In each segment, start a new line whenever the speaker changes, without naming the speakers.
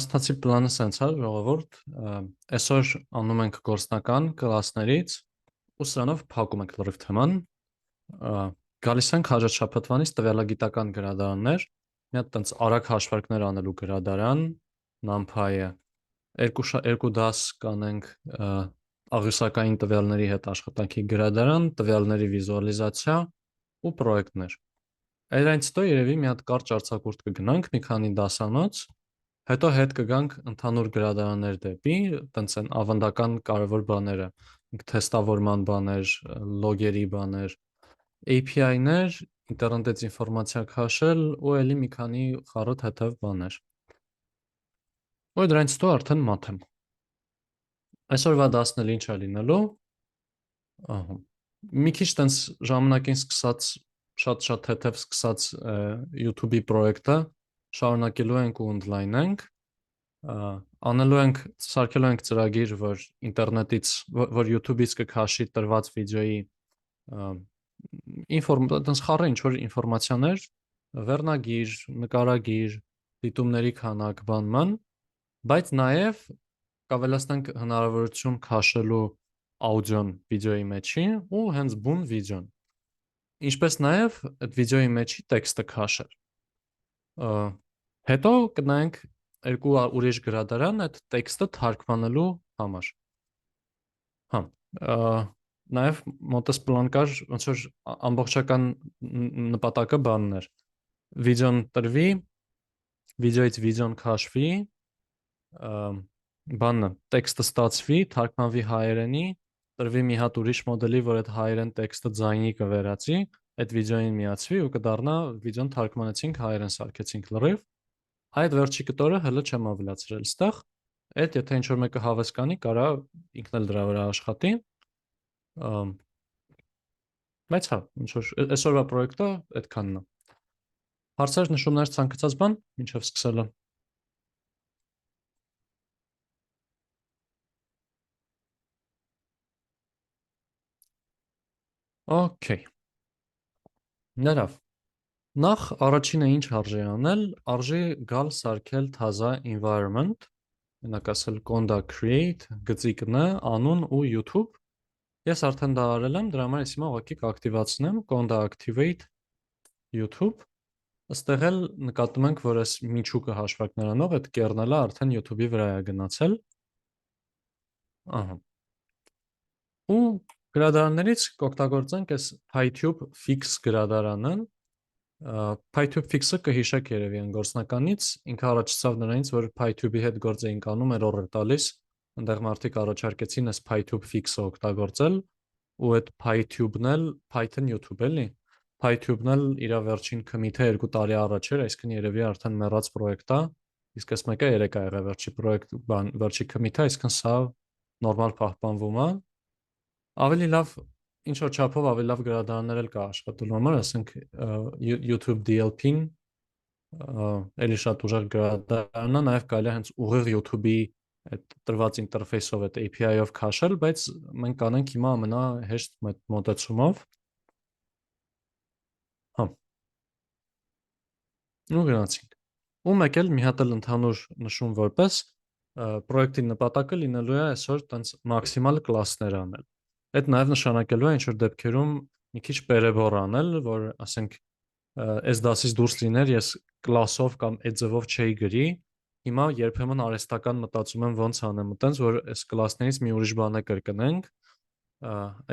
Ստացի պլանը սենց է, ժողովուրդ, այսօր անում ենք գործնական կլասներից ու սրանով փակում ենք լրիվ թեման, գալիս ենք հաջորդաշաբաթվանից տվյալագիտական գրադարաններ, մի հատ տենց արագ հաշվարկներ անելու գրադարան, NumPy-ը, երկու դաս կանենք աղյուսակային տվյալների հետ աշխատանքի գրադարան, տվյալների վիզուալիզացիա ու պրոյեկտներ։ Այդրանից հետո երևի մի հատ կարճ արձակուրդ կգնանք, մի քանի դասանոց, հետո հետ կգանք ընդհանուր գրադարաններ դեպի, տենց են ավանդական կարևոր բաները, թեստավորման բաներ, լոգերի բաներ, API-ներ, ինտերնետից ինֆորմացիա քաշել ու էլի մի քանի խառը թեթև բաներ։ Ու դրանից հետո արդեն մաթեմ։ Այսօրվա դասն էլ ինչ է լինելու։ Ահա։ Մի քիչ տենց ժամանակին սկսած շատ թեթև սկսած YouTube-ի պրոյեկտը շարունակելու ենք ու ընդլայնենք, անելու ենք, սարքելու ենք ծրագիր, որ ինտերնետից, որ YouTube-ից կքաշի տրված վիդեոյի տենց խառը ինչ-որ ինֆորմացիաներ, վերնագիր, նկարագիր, դիտումների քանակ, բանման, բայց նաև կավելացնենք հնարավորություն քաշելու աուդիոն վիդեոյի մեջի ու հենց բուն վիդեոն։ Ինչպես նաև այդ վիդեոյի մեջի տեքստը քաշել։ Հետո կնայենք երկու ուրիշ գրադարան այդ տեքստը թարգմանելու համար։ Հա, նաև մոտս պլան կար, ոնց որ ամբողջական նպատակը բանն էր։ Վիդեոն տրվի, վիդեոից վիդեոն քաշվի, բանը տեքստը ստացվի, թարգմանվի հայերենի, տրվի մի հատ ուրիշ մոդելի, որ այդ հայերեն տեքստը ձայնի կվերածի, այդ վիդեոին միացվի ու կդառնա վիդեոն թարգմանեցինք, հայերեն սարքեցինք լրիվ։ Այդ վերջի կտորը հələ չեմ ավելացրել ստեղ։ Այդ եթե ինչ-որ մեկը հավես կանի, կարա ինքն էլ դրա վրա աշխատի։ Բայց հա, ինչ որ այսօրվա պրոյեկտը այդքանն է։ Հարցեր, նշումներ, ցանկացած բան, մինչև սկսելը։ Okay։ Ներավ։ Նախ առաջինը ինչ արժի անել, արժի գալ սարքել թազա environment, մենակ ասել conda create, գծիկն է, անուն ու YouTube։ Ես արդեն դա արել եմ, դրա համար ես հիմա ուղղակի կակտիվացնեմ conda activate YouTube։ Այստեղ էլ նկատում ենք, որ այս միջուկը հաշվարկներանով այդ կեռնելը արդեն YouTube-ի վրա է գնացել։ Ահա։ Ու գրադարաններից կօգտագործենք այս PyTube fix գրադարանը։ PyTube fix-ը կհիշեք երևի այն գործնականից, ինքը առաջացավ նրանից, որ PyTube-ի հետ գործ էինք անում, error էր տալիս, այնտեղ մարդիկ առաջարկեցին այս PyTube fix-ը օգտագործել, ու այդ PyTube-ն էլ Python YouTube էլի, PyTube-ն էլ իր վերջին commit-ը 2 տարի առաջ էր, այսինքն երևի արդեն մեռած պրոյեկտ է, իսկ այս մեկը 3 է եղել վերջի պրոյեկտ, վերջի commit-ը, այսինքն սա նորմալ պահպանվում է։ Ավելի լավ ինչ որ չափով ավելի լավ գրադարաններ էլ կա աշխատելու համար, ասենք YouTube DLP-ն էլի շատ ուժեղ գրադարան է, նաև կարելի է հենց ուղիղ YouTube-ի այդ տրված ինտերֆեյսով այդ API-ով քաշել, բայց մենք կանենք հիմա ամենահեշտ մոտեցումով։ Հա։ Ու գնացինք։ Ու մեկ էլ մի հատ էլ ընդհանուր նշում որպես պրոյեկտի նպատակը լինելու է այսօր տենց մաքսիմալ կլասներ անել։ Այդ նաև նշանակելու է ինչ-որ դեպքերում մի քիչ պերեբոր անել, որ ասենք այս դասից դուրս լիներ ես կլասով կամ այդ ձևով չէի գրի, հիմա երբեմն արհեստական մտածում եմ ոնց անեմ, այտենց որ այս կլասներից մի ուրիշ բան է կրկնենք,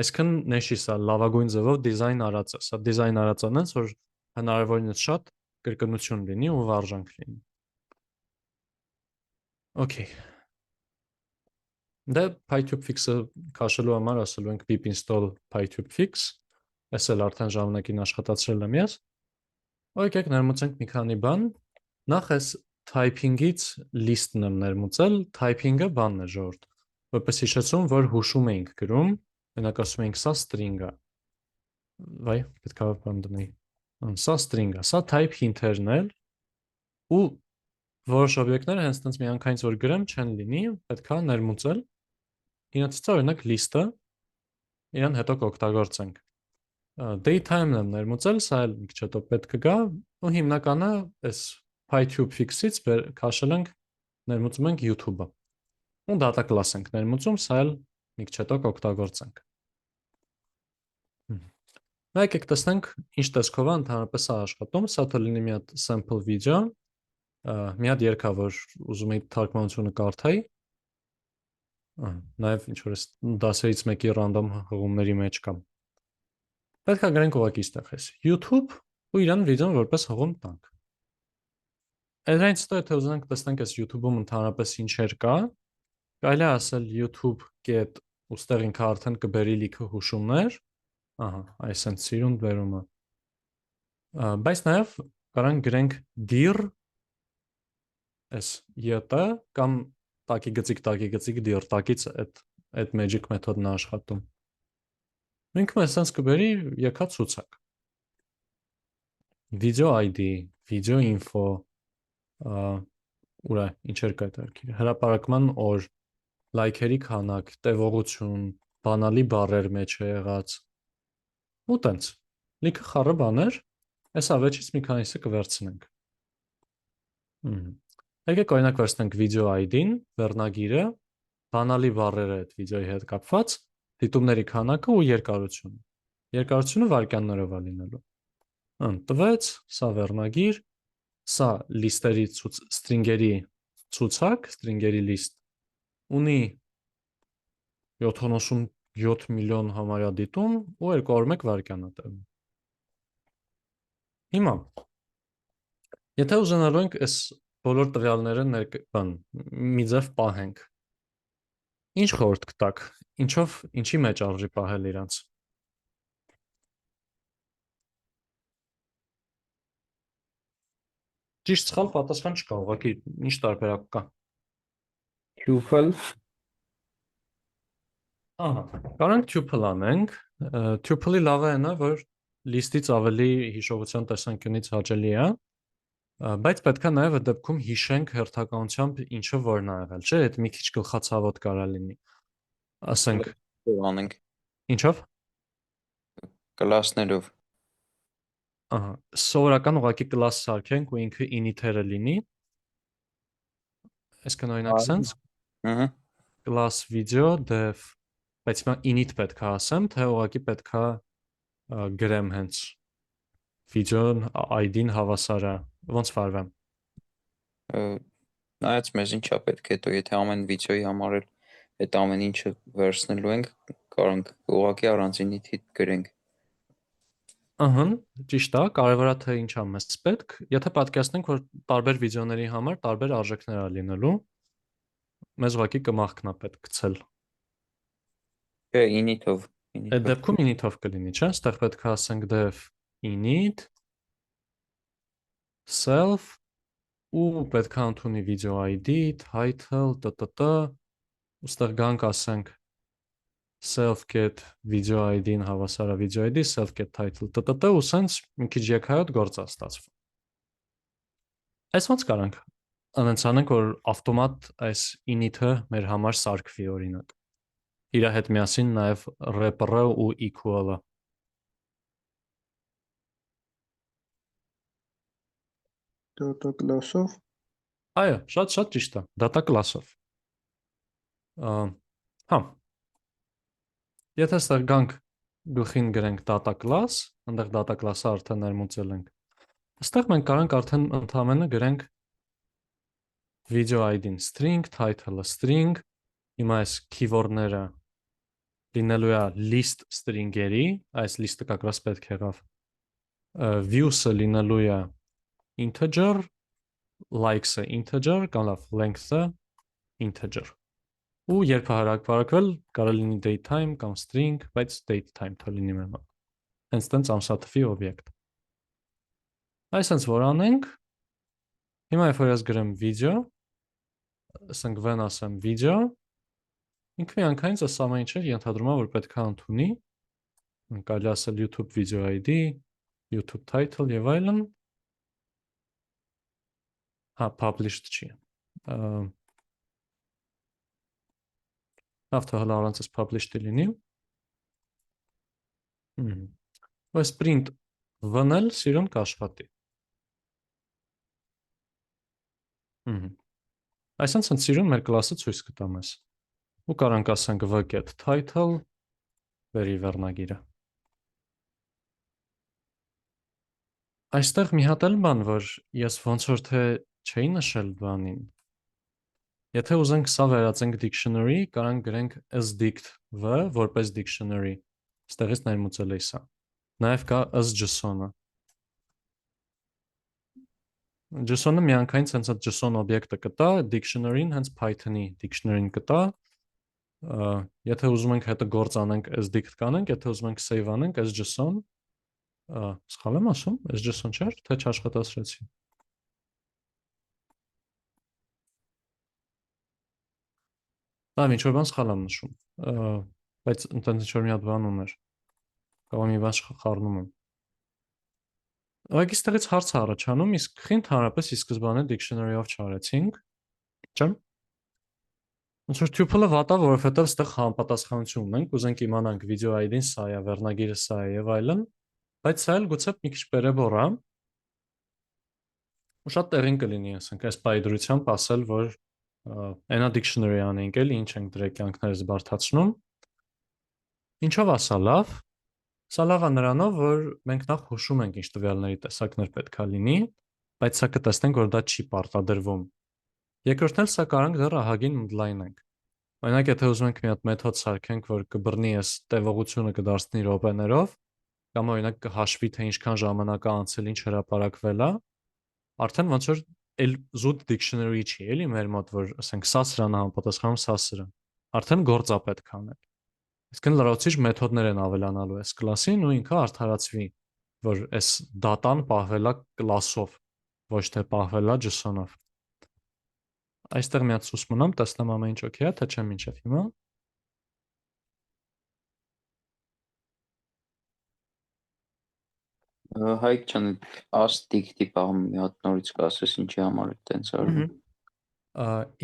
այսինքն նեշի սա լավագույն ձևով դիզայն արած է, սա դիզայն արած անենց, որ հնարավորինս շատ կրկնություն լինի ու վարժանք լինի։ Okay։ Դե PyTube fix-ը քաշելու համար ասելու ենք pip install PyTube fix, այս էլ արդեն ժամանակին աշխատացրել եմ ես։ Եկեք ներմուծենք մի քանի բան։ Նախ այս typing-ից list-ն եմ ներմուծել, typing-ը բանն է ժողովուրդ, որպես հիշեցում, որ հուշում էինք գրում, մենակ ասում էինք սա string է։ Վայ, պետք է բան դնեի։ Սա string է, սա type hint-երն է ու որոշ օբյեկտները հենց տենց միանգամից որ գրեմ չեն լինի, պետք է ներմուծել։ Իրենցից օրինակ list-ը, իրեն հետո կօգտագործենք։ Daytime-ն եմ ներմուծել, սա էլ մի քիչ հետո պետք կգա, ու հիմնականը այս PyTube fix-ից քաշել ենք ներմուծում ենք YouTube-ը։ Ու data class ենք ներմուծում, սա էլ մի քիչ հետո կօգտագործենք։ Նա եկեք տեսնենք ինչ տեսքով է ընդհանրապես սա աշխատում, սա թող լինի մի հատ sample video, մի հատ երգա, որ ուզում եի թարգմանությունը կարդայի, նաև ինչ որ դասերից մեկի random հղումների մեջ կամ։ Պետք է գրենք ուղղակի այստեղ էս YouTube ու իրան վիդեոն որպես հղում տանք։ Այդրանից հետո եթե ուզենանք տեսնենք այս YouTube-ում ընդհանրապես ինչեր կա, կարելի է ասել YouTube.get ու ստեղ ինքը արդեն կբերի լիքը հուշումներ, ահա, այսինքն սիրունդ բերումը։ Բայց նաև կարանք գրենք dir այս յ-ը կամ տակի գծիկ dir տակից այդ magic մեթոդն է աշխատում։ Ինքը մեզ sense կբերի եկա ցուցակ։ Video ID, video info, ուրա ինչեր կա դա։ Հրապարակման օր, լայքերի քանակ, տևողություն, բանալի բառեր մեջ է եղած։ Ու տենց։ Լիքը խառը բաներ, այս ավեջից մի քանիսը կվերցնենք։ Եկեք օրինակ վերցնենք video ID-ն, վերնագիրը, բանալի բառերը այդ վիդեոյի հետ կապված, դիտումների քանակը ու երկարությունը։ Երկարությունը վայրկյաններով է լինելու։ Տվեց, սա վերնագիր, սա լիստերի ստրինգերի ցուցակ, ստրինգերի լիստ, ունի 77 միլիոն համարյա դիտում ու 201 վայրկյան է տևում։ Հիմա, եթե ուզենալու ենք այս բոլոր տվյալները մի ձև պահենք, ինչ խորհուրդ կտաք, ինչի մեջ արժի պահել իրանց։ Ճիշտ սխալ պատասխան չկա, ուղղակի ինչ տարբերակ կա։
Tuple,
Ահա, կարանք tuple անենք, tuple-ի լավը այն է, որ լիստից ավելի հիշողության տեսանկյունից հաճելի է, բայց պետք է նաև այդ դեպքում հիշենք հերթականությամբ ինչը որն է եղել, չէ՞, այդ մի քիչ գլխացավոտ կարա լինի։ Ասենք,
անենք
ինչով։
կլասներով։
Ահա, սովորական ուղղակի կլաս սարքենք ու ինքը init-երը լինի։ Այսքան օրինակ sense
Ահա։
class video dev, բայց հիմա init պետք է ասեմ, թե ուղղակի պետք է գրեմ հենց video-ն ID-ն հավասար է, ոնց վարվեմ։
Նայած մեզ ինչա պետք է հետո, եթե ամեն վիդեոյի համար էլ այդ ամեն ինչը վերցնելու ենք, կարանք ուղղակի առանձին ինիթ գրենք։
Ահա, ճիշտ է, կարևորը թե ինչա մեզ պետք, եթե պատկերացնենք, որ տարբեր վիդեոների համար տարբեր արժեքներ է լինելու, մեզ ուղղակի կմախքնա պետք գցել։
Չէ, init-ով։
Այդ դեպքում init-ով կլինի, չէ՞, այստեղ պետք է ասենք dev init self ու պետք է ընդունի video ID, title, տտ, ուստեղ գանք ասենք self get video ID-ն հավասար է video ID, self get title, տտ, ու սենց մի քիչ եկայոտ գործ է ստացվում։ Այս ոնց կարանք անենց անենք, որ ավտոմատ այս init-ը մեր համար սարքվի օրինակ։ Իր հետ միասին նաև wrapper-ը ու equal-ը։
Data class-ով։
Այո, շատ ճիշտ է, data class-ով։ Հա։ Եթե ստեղ գանք գլխին գրենք data class, այնտեղ data class-ը արդեն ներմուծել ենք։ Այստեղ մենք կարանք արդեն ընդհանրապես գրենք video ID-ն string, title-ը string, հիմա այս keyword-ները լինելու է list string-երի, այս list-ը կակրաս պետք եղավ, views-ը լինելու է integer, likes-ը integer, կամ լավ, length-ը integer։ Ու երբ հարակվարկվել, կարող լինի datetime կամ string, բայց datetime թող լինի մեր մոտ։ Հենց տենց ամսաթվի օբյեկտ։ Այսինքն որ անենք, հիմա երբ որ ես գրեմ video, ասենք when ասեմ video, ինքը միանգամից այս ամեն ինչը ենթադրում է, որ պետք է ընդունի, կարելի ասել YouTube video ID, YouTube title եւ այլն։ Հա, published չի։ Լավ, թող առանց այս published-ի լինի։ Այս print v-ն էլ սիրուն կաշխատի։ Այսինքն սիրուն մեր կլասը ցույց կտա մեզ։ Ու կարանք ասենք v-get title վերի վերնագիրը։ Այստեղ մի հատ էլ բան, որ ես ոնց որ թե չէի նշել բանին։ Եթե ուզենք սա վերածենք dictionary, կարանք գրենք as-dict v որպես dictionary։ Այստեղից ներմուծել էի սա։ Նաև կա as-json-ը։ JSON-ը միանգամայն հենց այդ JSON օբյեկտը կտա, dictionary-ն հենց Python-ի dictionary-ն կտա։ Եթե ուզում ենք հետը գործ անենք as-dict կանենք, եթե ուզում ենք save անենք as-json, սխալ եմ ասում, as-json չէ՞, թե չաշխատացրեցի։ Դա ինչ որ բան սխալ եմ նշում, բայց ընտանիք ինչ որ մի հատ բան ուներ։ Կարող մի բան խառնում եմ։ Ուղղակի ստեղից հարց է առաջանում, իսկ խի ընդհանրապես ի սկզբանե dictionary-ով չարեցինք, չէ՞։ Ոնց որ tuple-ը վատա, որովհետև ստեղ համապատասխանություն ունենք, ուզենք իմանանք video ID-ն սա է, վերնագիրը սա է եւ այլն, բայց սա էլ գուցե մի քիչ պերեբոր է։ Ու շատ տեղին կլինի, ասենք, այս պայդրությամբ ասել, որ այնա dictionary անենք էլի, ինչ ենք դրա կյանքներս բարթացնում։ Ինչով է սա լավ։ Սա լավ է նրանով, որ մենք նախ հուշում ենք ինչ տվյալների տեսակներ պետքա լինի, բայց սա կտեսնենք, որ դա չի պարտադրվում։ Երկրորդն էլ սա կարանք դեռ ահագին ընդլայնենք։ Օրինակ, եթե ուզում ենք մի հատ մեթոդ սարքենք, որ կբռնի այս տևողությունը կդարձնի րոպեներով, կամ օրինակ կհաշվի, թե ինչքան ժամանակ է անցել, ինչ հրապարակվել է, արդեն ոնց որ էլ զուտ dictionary չի, էլի մեր մոտ, որ ասենք սա սրան է համապատասխանում, սա սրան։ Արդեն գործ է պետք անել։ Իսկ լրացուցիչ մեթոդներ են ավելանալու այս կլասին ու ինքը արդարացվի, որ այս դատան պահվել է կլասով, ոչ թե պահվել է JSON-ով։ Այստեղ մի հատ սուս մնամ, տեսնեմ ամեն ինչ օքեյ է, թե չէ մինչև հիմա։
Հայկ ջան, as-dict-ի բաղում մի հատ նորից կասես ինչի համար է տենց արվում։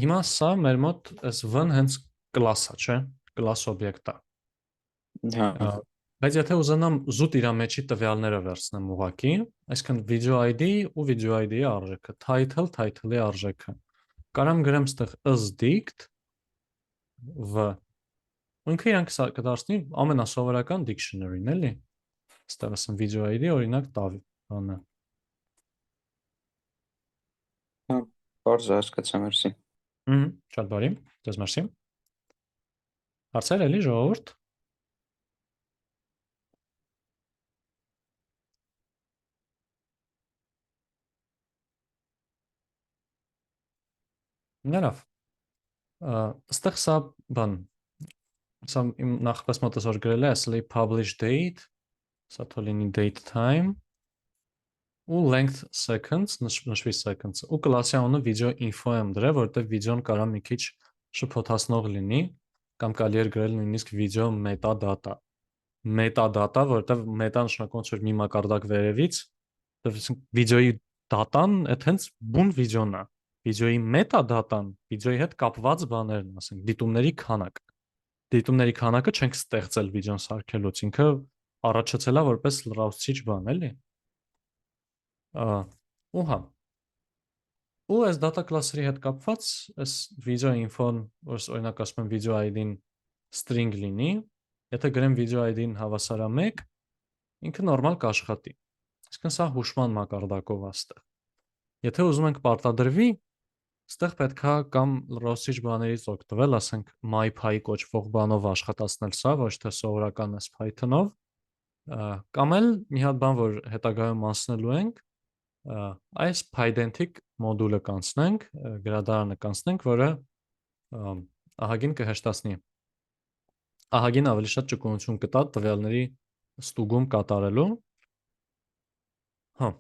Հիմա սա մեր մոտ այս v-ն հենց կլաս է, չէ՞։ Կլաս օբյեկտ է։
Հա,
Բայց եթե ուզենամ զուտ իր մեջի տվյալները վերցնեմ ուղղակի, այսինքն video ID ու video ID-ի արժեքը, title, title-ի արժեքը։ Կարամ գրեմ ստեղ as-dict v։ Ինքը իրանք կդարձնի ամենասովորական dictionary-ն, էլի։ Ստեղ ասեմ video ID, օրինակ տավ բանը։
բարձ հասկացա, մերսի։
Շատ բարի, ձեզ մերսի։ Հարցեր էլի ժողովուրդ։ Լավ։ Ստեղ սա բան, սա իմ նախապես մոտս որ գրել է, ասել է publish date, սա թող լինի date time, ու length seconds, նշվի seconds, ու կլասի անունը video info եմ դրել, որովհետև վիդեոն կարա մի քիչ շփոթացնող լինի, կամ կարելի է գրել նույնիսկ video metadata։ Metadata, որովհետև meta նշանակում է մի մակարդակ վերևից, վիդեոյի դատան այդ հենց բուն վիդեոն է։ Վիդեոյի metadata-ն վիդեոյի հետ կապված բաներն, ասենք, դիտումների քանակ։ Դիտումների քանակը չենք ստեղծել վիդեոն սարքելուց, ինքը առաջացել է որպես լրացուցիչ բան, էլի։ Ու հա։ Ու այս data class-երի հետ կապված, այս video info-ն, որ օրինակ ասում եմ video ID-ն string լինի, եթե գրեմ video ID-ն հավասար է 1, ինքը նորմալ կաշխատի։ Այսինքն սա հուշման մակարդակով է ստեղ։ Եթե ուզում ենք պարտադրվի, ստեղ պետքա կամ լրացուցիչ բաներից օգտվել, ասենք mypy կոչվող բանով աշխատացնել սա, ոչ թե սովորական այս Python-ով, կամ էլ մի հատ բան, որ հետագայում անցնելու ենք, այս pydantic մոդուլը կանցնենք, գրադարանը կանցնենք, որը ահագին կհեշտացնի։ Ահագին ավելի շատ ճկունություն կտա տվյալների ստուգում կատարելու։ Հա։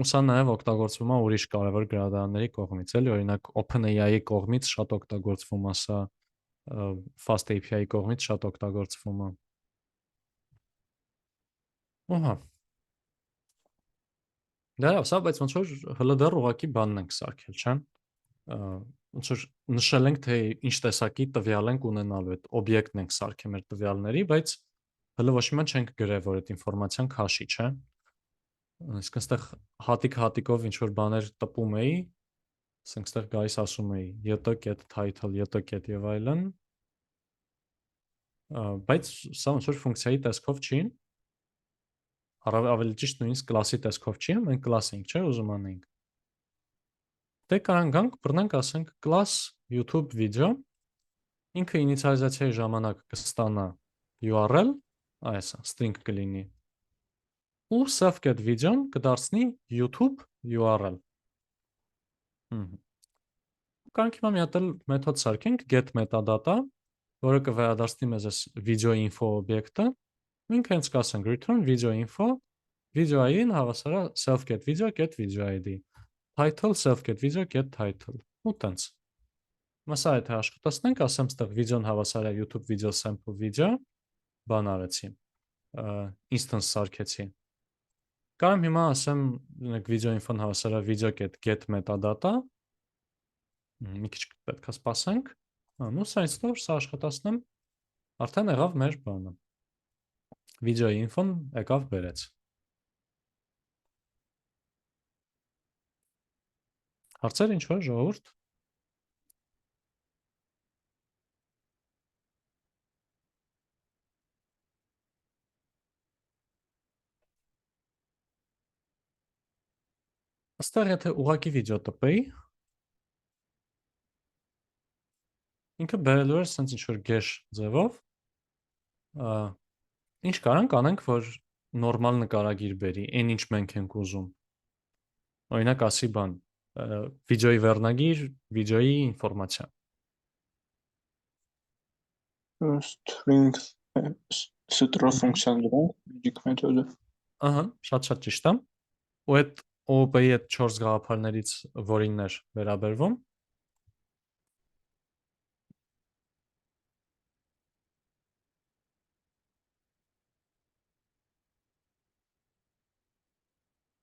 Ու սա նաև օգտագործվում է ուրիշ կարևոր գրադարանների կողմից, էլի, օրինակ OpenAI-ի կողմից շատ օգտագործվում է սա, Fast API-ի կողմից շատ օգտագործվում է։ Ահա։ Դա սա, բայց ոնց որ հələ դեռ ուղակի բանն ենք սարքել, չէ՞։ Ոնց որ նշել ենք, թե ինչ տեսակի տվյալ ենք ունենալու, այդ օբյեկտն ենք սարքել մեր տվյալների, բայց հələ ոչ մի բան չենք գրել, որ այդ ինֆորմացիան քաշի, չէ՞։ Իսկ այստեղ հատիկ-հատիկով ինչ որ բաներ տպում էի, ասենք ստեղ գայիս ասում էի յտ.title, յտ. եւ այլն, բայց սա ոնց որ ֆունկցիայի տեսքով չի, ավելի ճիշտ նույնիսկ կլասի տեսքով չի, մենք կլաս ենք, չէ, ուզում անենք։ Դե կարող ենք բռնենք, ասենք class YouTube video, ինքը ինիցիալիզացիայի ժամանակ կստանա URL, այսա, string կլինի, ու self-get video-ն կդարձնի YouTube URL։ Կարող հիմա մի հատ մեթոդ սարքենք get metadata, որը կվերադարձնի մեզ այս video info օբյեկտը, ու ինքը հենց կասենք return video info, video ID-ն հավասար է self-get video get video ID, title self-get video get title, ու տենց։ Մասա եթե աշխատացնենք, ասեմ ստեղ video-ն հավասար է YouTube video sample video, բան արեցի, instance սարքեցի։ Կարամ հիմա ասեմ video info-ն հավասար է video get metadata, մի քիչ պետք է սպասենք, ու սայից դոր սա աշխատացնեմ, արդեն եղավ մեր բանը, video info-ն եկավ բերեց։ Հարցեր ինչ որ ժողովուրդ։ Աստեղ եթե ուղակի վիդեո տպեի, ինքը բերելու էր սենց ինչ-որ գեշ ձևով, ինչ կարանք անենք, որ նորմալ նկարագիր բերի, այն ինչ մենք ենք ուզում։ Օրինակ ասի բան, վիդեոյի վերնագիր, վիդեոյի ինֆորմացիա։
String str ֆունկցիան դրանք logic մեթոդը։
Ահա, շատ ճիշտ է։ Ու այդ OOP-ի այդ 4 գաղափարներից որինն էր վերաբերվում։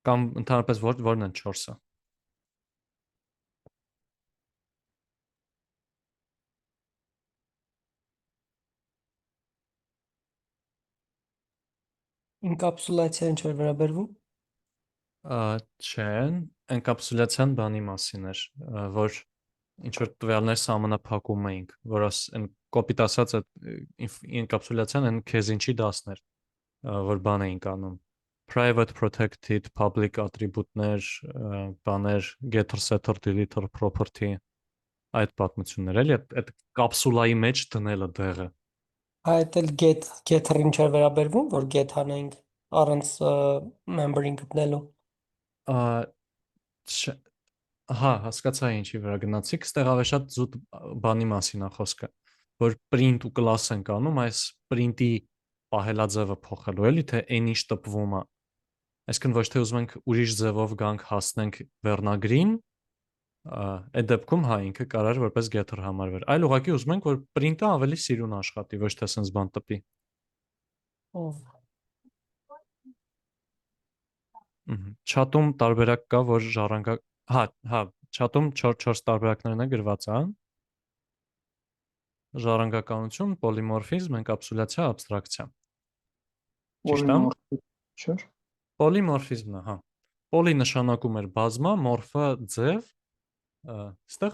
Կամ ընդհանրապես որն են 4-ը։
Ինկապսուլացիա ինչ որ վերաբերվում։
Չէ, էնկապսուլյացիան բանի մասին էր, որ ինչ որ տվյալներ սահմանափակում էինք, որ այն կոպիտ ասած այդ էնկապսուլյացիան այն քեզ ինչի դասներ, որ բան էինք անում։ Private protected public attribute-ներ, բաներ, getter, setter, deleter, property, այդ պատմություններ էլի, այդ կապսուլայի մեջ դնելը դեղը։
Այդ էլ get-ը ինչ էր վերաբերվում, որ get անենք առանց member-ին գտնելու։
Հա, հասկացա ինչի վրա գնացիք, ստեղ ավելի շատ զուտ բանի մասին է խոսքը, որ print ու class ենք անում, այս print-ի պահելաձևը փոխելու էլի, թե այն ինչ տպվում է։ Այսինքն ոչ թե ուզում ենք ուրիշ ձևով գանք հասնենք վերնագրին, այդ դեպքում հա ինքը կարող է որպես getter համարվեր, այլ ուղղակի ուզում ենք որ print-ը ավելի սիրուն աշխատի, ոչ թե sense բան տպի։ Chat-ում տարբերակ կա, որ ժառանգակ, հա, chat-ում 4 տարբերակներն է գրված, հա։ Ժառանգականություն, պոլիմորֆիզմ, էնկապսուլյացիա, աբստրակցիա։ Ճիշտ է։
Չէ՞։
Պոլիմորֆիզմն է, հա։ Պոլի նշանակում էր բազմա, մորֆը ձև, այստեղ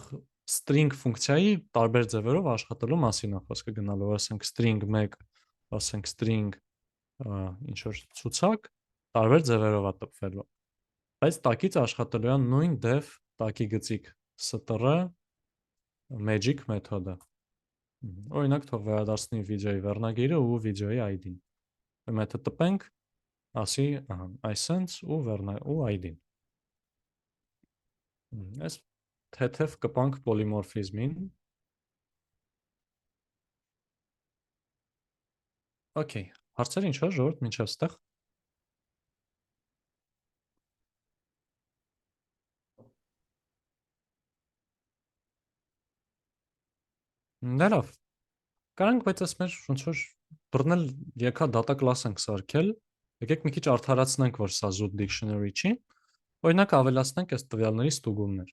string ֆունկցիայի տարբեր ձևերով աշխատելու մասին է խոսքը գնալու, ասենք string 1, ասենք string ինչ որ ցուցակ, տարբեր ձևերով է տպվելու։ Բայց տակից աշխատելու է նույն def տակի գծիկ str magic մեթոդը։ Օրինակ թող վերադարձնի վիդեոյի վերնագիրը ու վիդեոյի ID-ն։ Ուրեմն եթե տպենք, ասի, ահա, iSense ու ID-ն։ Այս թեթև կպանք պոլիմորֆիզմին։ Okay, հարցեր ինչ որ ժողովուրդ մինչև ստեղ։ Լավ։ Կարանք բայց ես մեր ոնց որ բռնել եկա data class ենք սարքել, եկեք մի քիչ արդարացնենք, որ սա զուտ dictionary չի։ Օրինակ ավելացնենք այս տվյալների ստուգումներ։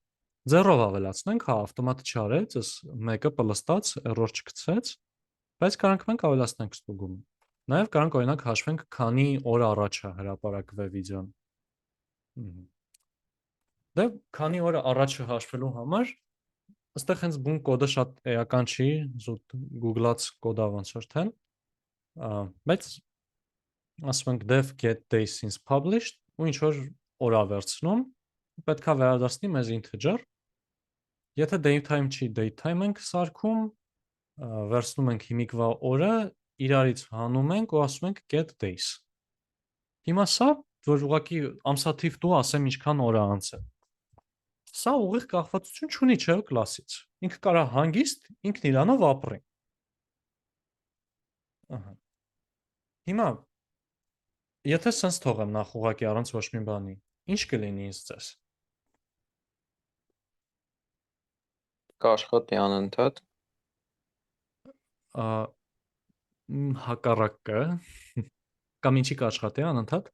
0-ով ավելացնենք, հա, ավտոմատը չարեց, այս մեկը պլստաց, error չգցեց, բայց կարանք մենք ավելացնենք ստուգումը։ Նաև կարանք օրինակ հաշվենք, քանի օր առաջ է հրապարակվել վիդեոն։ Դե քանի օրը առաջը հաշվելու համար այստեղ հենց բուն կոդը շատ էական չի, զուտ Google-ած կոդա ոնց որ թե, բայց ասում ենք def get days since published ու ինչ որ օրա վերցնում, պետքա վերադասնի մեզ integer, եթե datetime չի, datetime ենք սարքում, վերցնում ենք հիմիկվա օրը, իրարից հանում ենք ու ասում ենք get days։ Հիմա սա, որ ուղղակի ամսաթիվ դու ասեմ ինչքան օր է անցել։ Սա ուղիղ կախվածություն չունի չէ կլասից։ Ինքը կարա հանգիստ ինքն իրանով ապրի։ Ահա։ Հիմա եթե սենց թողեմ նախ ուղղակի առանց ոչ մի բանի, ինչ կլինի ինձ ձեզ։
Կաշխատի անընդհատ։
Հակառակը կամ ինչի կաշխատի անընդհատ։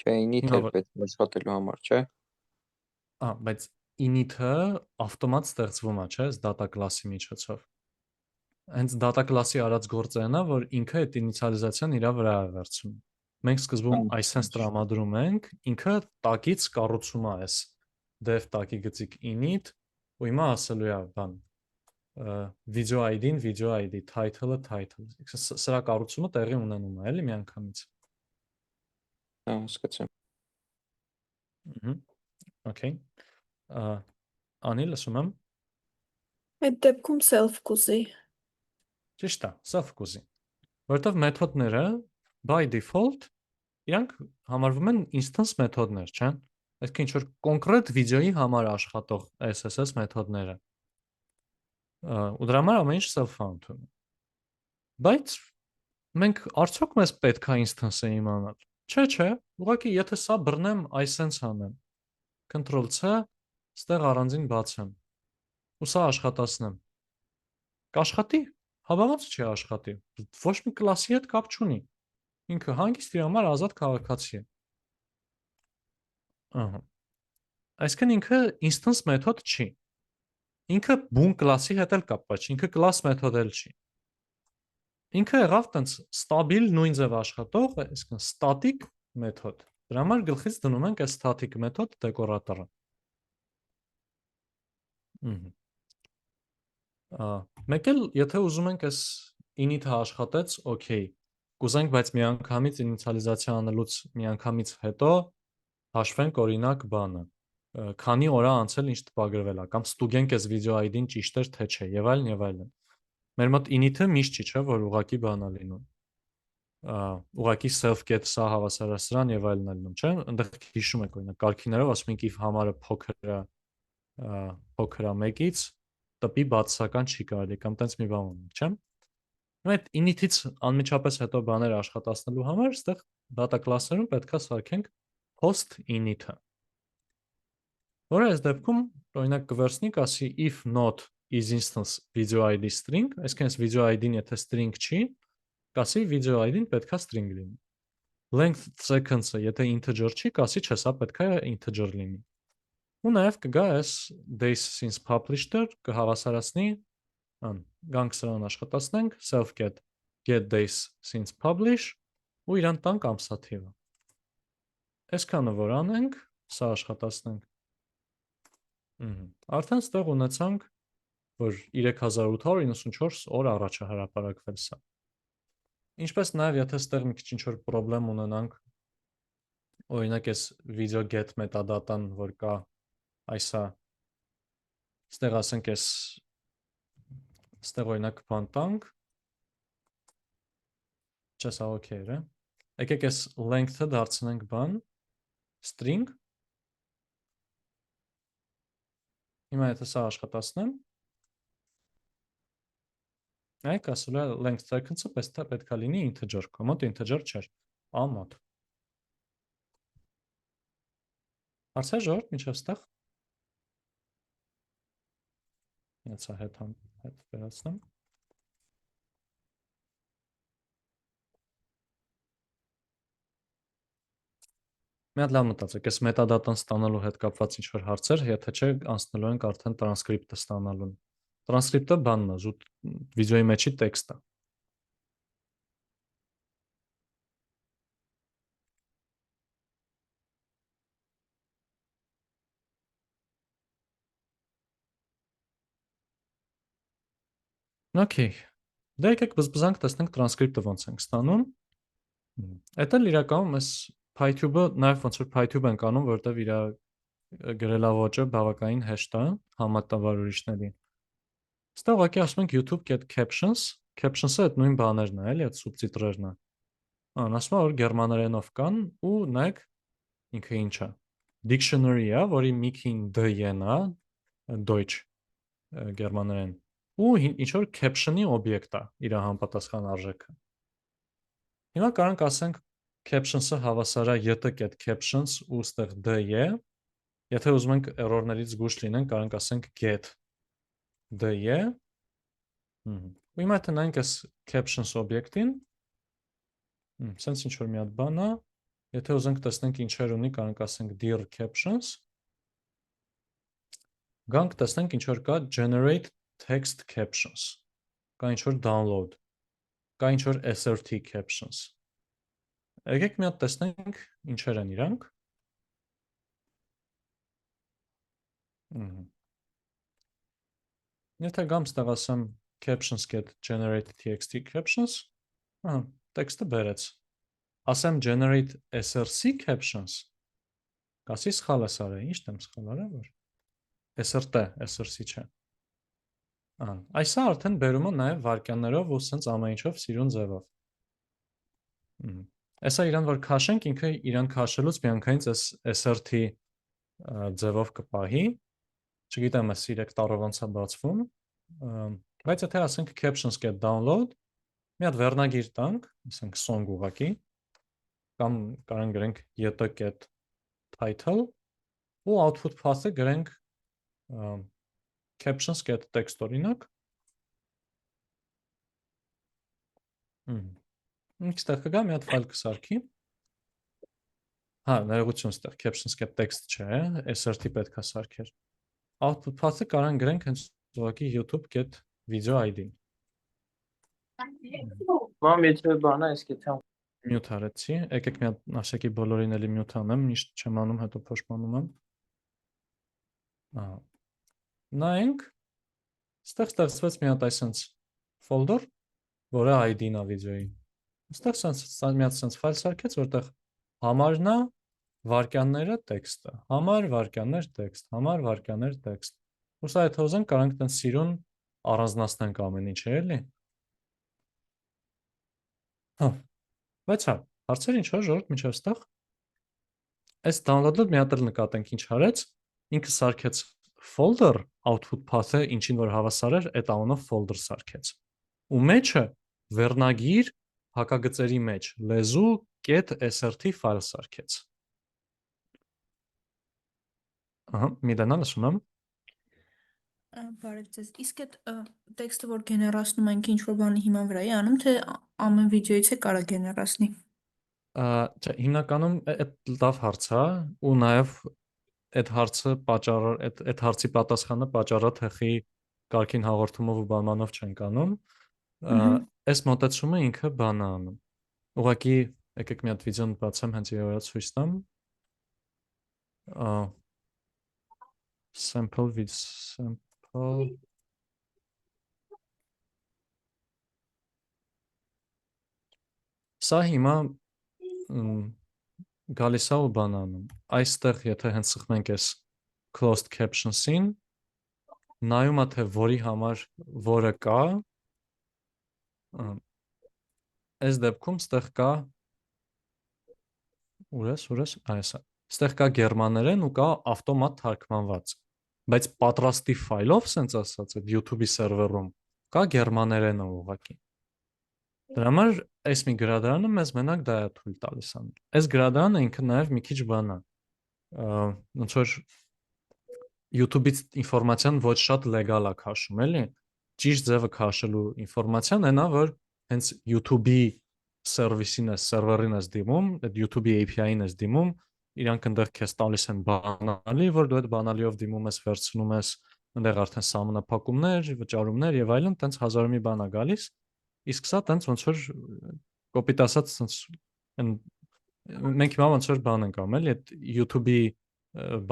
Չէ, init
Հիմա
էր պետք աշխատելու համար, չէ։
բայց init-ը ավտոմատ ստեղծվում է, չէ, data class-ի միջոցով։ Հենց data class-ի արած գործը նա, որ ինքը այդ ինիցիալիզացիան իր վրա է վերցնում։ Մենք սկզբում այսպես տրամադրում ենք, ինքը տակից կառուցում է այս def տակի գծիկ init, ու հիմա ասելու է բան video ID-ն video ID, title-ը title։ Սրա կառուցումը տեղի ունենում է, էլի միանգամից։
Հա, հասկացա։
Okay։ Անի լսում եմ։
Այդ դեպքում self կուզի։
Ճիշտ է, self կուզի։ Որտեվ մեթոդները by default իրանք համարվում են instance մեթոդներ, չեն։ Այսինքն ինչ որ կոնկրետ վիդեոյի համար աշխատող SSS մեթոդները։ Ու դրա համար ամեն ինչ self-ը ընդունում։ Բայց մենք արդյոք մեզ պետք է instance-ը իմանալ։ Չէ, ուղղակի եթե սա բռնեմ, այսենց անեմ։ Control-C, ստեղ առանձին բացեմ։ Ու սա աշխատացնեմ։ Կաշխատի։ Հավանաբար չի աշխատի։ Ոչ մի կլասի հետ կապ չունի։ Ինքը հանգիստ իր համար ազատ քաղաքացի է։ Ահա։ Այսինքն ինքը instance մեթոդ չի։ Ինքը բուն կլասի հետ էլ կապված չի, ինքը class մեթոդ էլ չի։ Ինքը եղավ տենց ստաբիլ նույն ձև աշխատող, այսինքն static մեթոդ։ Դրա համար գլխից դնում ենք այս static մեթոդ դեկորատորը։ Մեկ էլ եթե ուզում ենք այս init-ը աշխատեց, օքեյ, կուզենք, բայց միանգամից ինիցիալիզացիա անելուց միանգամից հետո հաշվենք օրինակ բանը, քանի օր է անցել ինչ տպագրվել է, կամ ստուգենք այս video ID-ն ճիշտ էր թե չէ, եւ այլն եւ այլն։ Մեր մոտ init-ը միշտ չի, չէ, որ ուղակի բան է լինում։ Ուղակի self get սա հավասարասրան եւ այլն ելնում, չէ։ Այնտեղ հիշում եք օրինակ կարգիներով ասում ենք if համարը փոքր է 1-ից, տպի բացասական չի կարելի կամ տենց մի բան ունենք, չէ՞։ Այդ init-ից անմիջապես հետո բաներ աշխատացնելու համար այստեղ data class-երում պետքա սարքենք post init-ը։ Որը այս դեպքում օրինակ կվերցնի կասի if not is instance video ID string, այսինքն video ID-ն եթե string չի, կասի video ID-ն պետքա string լինի։ Length seconds-ը եթե integer չի, կասի չէ, սա պետքա integer լինի։ Ու նաև կգա այս days since published-ը կհավասարացնի գանք սրան աշխատացնենք self get days since publish ու իրան տանք ամսաթիվը։ Այսքանը որ անենք, սա աշխատացնենք։ Արդեն ստեղ ունեցանք, որ 3894 օր առաջ է հրապարակվել սա։ Ինչպես նաև եթե ստեղ մի քիչ ինչ-որ պրոբլեմ ունենանք, օրինակ այս video get metadata-ն, որ կա այսա, ստեղ ասենք այս, ստեղ օրինակ բան տանք, չէ սա օքեյ էր, եկեք այս length-ը դարձնենք բան, string, հիմա եթե սա աշխատացնեմ, այք ասել է length seconds-ը պետք է լինի integer, կոմոտ integer չէր, ամոտ։ Հարցեր ժողովուրդ մինչև ստեղ։ Հենց հետ վերացնեմ։ Մի հատ լավ մտածեք, այս metadata-ն ստանալու հետ կապված ինչ-որ հարցեր, եթե չէ, անցնելու ենք արդեն transcript-ը ստանալուն։ Transcript-ը բանն է, զուտ վիդեոյի մեջի տեքստը։ Okay։ Դե եկեք բզբզանք տեսնենք տրանսկրիպտը ոնց ենք ստանում։ Էդ էլ իրականում այս PyTube-ը նաև ոնց որ PyTube ենք անում, որտեվ իր գրելավոճը բավականին հեշտ է համատավար ուրիշների։ Ստեղ ուղղակի ասում ենք YouTube.captions, captions-ը այդ նույն բաներն է, էլի, այդ սուբտիտրերն է։ Ասում է որ գերմաներենով կան ու նայեք ինքը ինչ է։ Dictionary-ը, որի միքին D-ն է, Deutsch գերմաներեն։ Ու ինչ որ caption-ի օբյեկտ է, իր համապատասխան արժեքը։ Հիմա կարանք ասենք captions-ը հավասար է յտ.captions ու ստեղ D-ը։ Եթե ուզում ենք error-ներից զգույշ լինենք, կարանք ասենք get D-ը։ Ու հիմա եթե նայենք այս captions օբյեկտին, սենց ինչ որ մի հատ բան է, եթե ուզենք տեսնենք ինչեր ունի, կարանք ասենք dir captions։ Գանք տեսնենք ինչ որ կա generate text captions, կա ինչ որ download, կա ինչ որ SRT captions։ Եկեք մի հատ տեսնենք ինչեր են իրանք։ Եթե գամ ստեղ ասեմ captions get generate txt captions, տեքստը բերեց։ Ասեմ generate src captions, կասի սխալ ես արել, ի՞նչ եմ սխալ արել, որ srt, src չէ։ Այսա արդեն բերում է նաև վարկյաններով ու սենց ամեն ինչով սիրուն ձևով։ Այսա իրան որ քաշենք, ինքը իրան քաշելուց միանգամից այս SRT ձևով կպահի, չգիտեմ այս 3 տարով ոնց է բացվում, բայց եթե ասենք captions get download, մի հատ վերնագիր տանք, ասենք song ուղղակի, կամ կարան գրենք յտ get title ու output path-ը գրենք captions get text օրինակ։ Ստեղ կգա մի հատ ֆայլ կսարքի։ Ներողություն ստեղ captions get text չէ, SRT պետք է սարքեր։ Output path-ը կարան գրենք հենց ուղղակի YouTube get video ID-ն։
Մամ եթե բանա էս եթե
Mute արեցի, եկեք մի հատ ասեկի բոլորին էլի mute անեմ, միշտ չեմ անում, հետո փոշմանում եմ։ Նայենք, ստեղ ստեղծվեց մի հատ այսենց folder, որը ID-ն է վիդեոյի։ Ստեղ մի հատ սենց ֆայլ սարքեց, որտեղ համարն է, վարկյանները տեքստը, համար, վարկյաններ տեքստ, համար, վարկյաններ տեքստ։ Ուսա եթե ուզենք կարանք տենց սիրուն առանձնացնենք ամեն ինչ էլի։ Բայց հարցեր ինչ որ ժողովուրդ միջև ստեղ։ Այս download-ը մի հատ էլ նկատենք ինչ արեց, ինքը սարքեց folder output path-ը ինչին որ հավասար էր, այդ անունով folder սարքեց։ Ու մեջը վերնագիր հակագծերի մեջ լեզու .srt ֆայլ սարքեց։ Միդանա լսում եմ։
Բարև ձեզ։ Իսկ այդ տեքստը, որ գեներացնում ենք ինչ որ բանի հիման վրա է անում, թե ամեն վիդեոից է կարա գեներացնի։
Չէ, հիմնականում այդ լավ հարց է ու նաև այդ հարցը այդ հարցի պատասխանը պատճառը թեխի կարգին հաղորդումով ու բանմանով չենք անում։ Այս մոտեցումը ինքը բան է անում։ Ուղղակի եկեք մի հատ վիդեոն բացեմ, հենց եւս ցույց տամ։ Sample with sample Սա հիմա գալիս է ու բան անում։ Այստեղ եթե հենց սխմենք այս closed captions-ին, նայում է թե որի համար որը կա, այս դեպքում ստեղ կա ուրես, այսա։ Ստեղ կա գերմաներեն ու կա ավտոմատ թարգմանված։ Բայց պատրաստի ֆայլով, սենց ասած, այդ YouTube-ի սերվերում կա գերմաներենը ուղղակի։ Դրա համար այս մի գրադարանը մեզ մենակ դա է թույլ տալիս անել։ Այս գրադարանը ինքը նաև մի քիչ բան է։ Ոնց որ YouTube-ից ինֆորմացիան ոչ շատ լեգալ է քաշում, էլի։ Ճիշտ ձևը քաշելու ինֆորմացիան այնա, որ հենց YouTube-ի սերվիսին է, սերվերին ես դիմում, այդ YouTube-ի API-ին ես դիմում, իրանք այնտեղ քեզ տալիս են բանալի, որ դու այդ բանալիով դիմում ես, վերցնում ես, այնտեղ արդեն սահմանափակումներ, վճարումներ եւ այլն, տենց հազար մի բան է գալիս։ Իսկ սա տենց ոնց որ կոպիտ ասած տենց մենք հիմա ոնց որ բան ենք անում, էլի, այդ YouTube-ի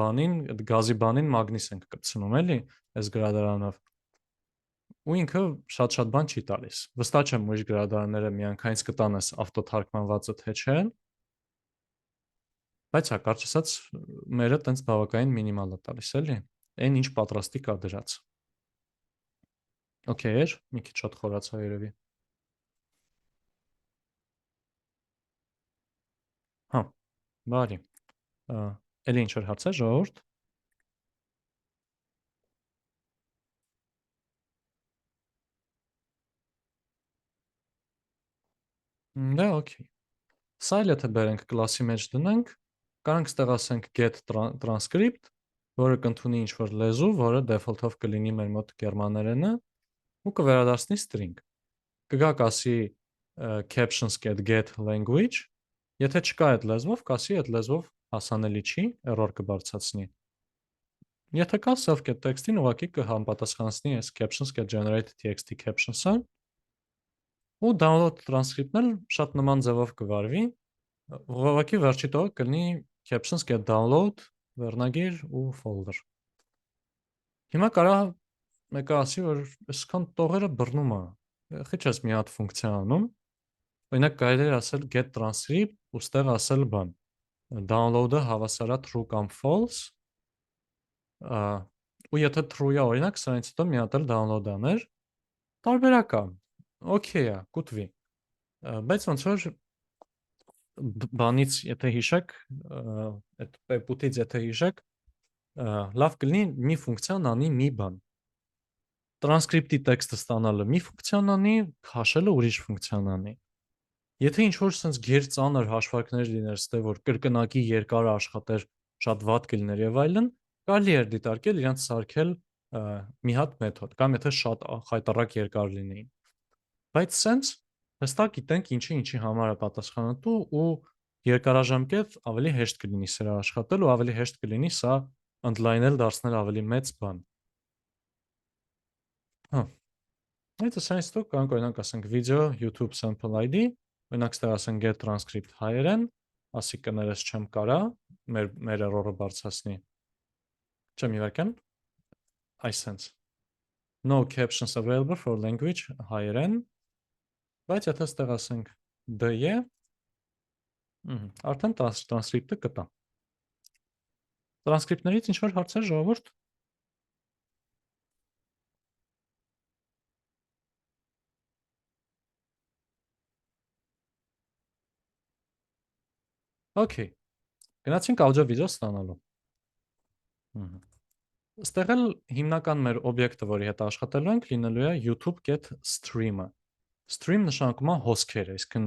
բանին, այդ գազի բանին մագնիս ենք կպցնում, էլի, այս գրադարանով։ ու ինքը շատ բան չի տալիս։ Վստահ չեմ ուրիշ գրադարանները միանգամից կտան այս ավտոթարգմանվածը թե չէ, բայց հա կարճ ասած մերը տենց բավականին մինիմալ է տալիս, էլի։ Այն ինչ պատրաստի կա դրած։ Okay, մի քիչ շատ խորացա երևի։ Հա, բարի։ Էլի ինչ որ հարց է ժողովուրդ։ Դա okay։ Սա էլ եթե բերենք կլասի մեջ դնենք, կարանք ստեղ ասենք get transcript, որը կընդունի ինչ-որ լեզու, որը default-ով կլինի մեր մոտ գերմաներենը, ու կվերադարձնի string։ Կգա կասի captions.get language, եթե չկա այդ լեզվով, կասի այդ լեզվով հասանելի չի, error կբարձրացնի։ Եթե կա self-get text-ին, ուղղակի կհամապատասխանեցնի այս captions.generate txt captions-ը, ու download transcript-ն էլ շատ նման ձևով կվարվի, ուղղակի վերջի տողը կլինի captions.download վերնագիր ու folder։ Հիմա կարա մեկը ասի, որ այսքան տողերը բռնում է, խիչ ես մի հատ ֆունկցիա անում, օրինակ կարելի է ասել get transcript ու ստեղ ասել բան, download-ը հավասար է true կամ false, ու եթե true է օրինակ, սրանից հետո մի հատ էլ download աներ, տարբերակ է, okay է, կուտվի, բայց ոնց որ բանից եթե հիշեք, այդ պեպուտից եթե հիշեք, լավ կլինի մի ֆունկցիան անի մի բան։ Տրանսկրիպտի տեքստը ստանալը մի ֆունկցիան անի, քաշելը ուրիշ ֆունկցիան անի։ Եթե ինչ-որ sense գերծանր հաշվարկներ լիներ, ստե որ կրկնակի երկար աշխատեր, շատ վատ կլիներ եւ այլն, կարելի էր դիտարկել իրանց սարքել մի հատ մեթոդ, կամ եթե շատ խայտառակ երկար լինեին։ Բայց sense հստակ գիտենք ինչի համար է պատասխանատու ու երկարաժամկետ ավելի հեշտ կլինի սրա աշխատել ու ավելի հեշտ կլինի սա ընդլայնել, դարձնել ավելի մեծ բան։ Հա։ Այդ սրանից հետո կարող օրինակ ասենք video YouTube sample ID, օրինակ ստեղ ասենք get transcript հայերեն, ասի կներես չեմ կարա, մեր error-ը բարձրացնի։ Չեմ իվարքան։ Այսենց no captions available for language հայերեն, բայց եթե ստեղ ասենք DE, արդեն transcript-ը կտա։ Transcript-ներից ինչ-որ հարցեր ժողովուրդ։ Okay, գնացինք audio-video ստանալու։ Ստեղ էլ հիմնական մեր օբյեկտը, որի հետ աշխատելու ենք, լինելու է YouTube.get-stream-ը։ Stream նշանակում է հոսքեր, այսինքն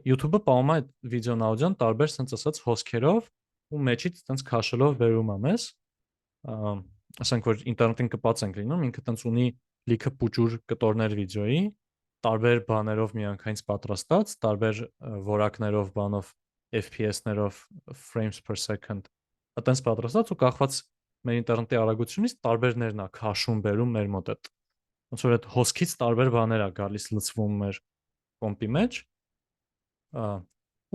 YouTube-ը պահում է այդ վիդեոն աուդիոն տարբեր sense ասած հոսքերով ու մեջից sense քաշելով բերում է մեզ։ Ասենք որ ինտերնետին կպած ենք լինում, ինքը sense ունի լիքը փուճուր կտորներ վիդեոյի, տարբեր բաներով միանգամից պատրաստած, տարբեր որակներով, բանով, FPS-ներով, frames per second, այտենց պատրաստած ու կախված մեր ինտերնետի արագությունից տարբերներն է քաշում բերում մեր մոտ այդ։ Ոնց որ այդ հոսքից տարբեր բաներ է գալիս լցվում մեր կոմպի մեջ։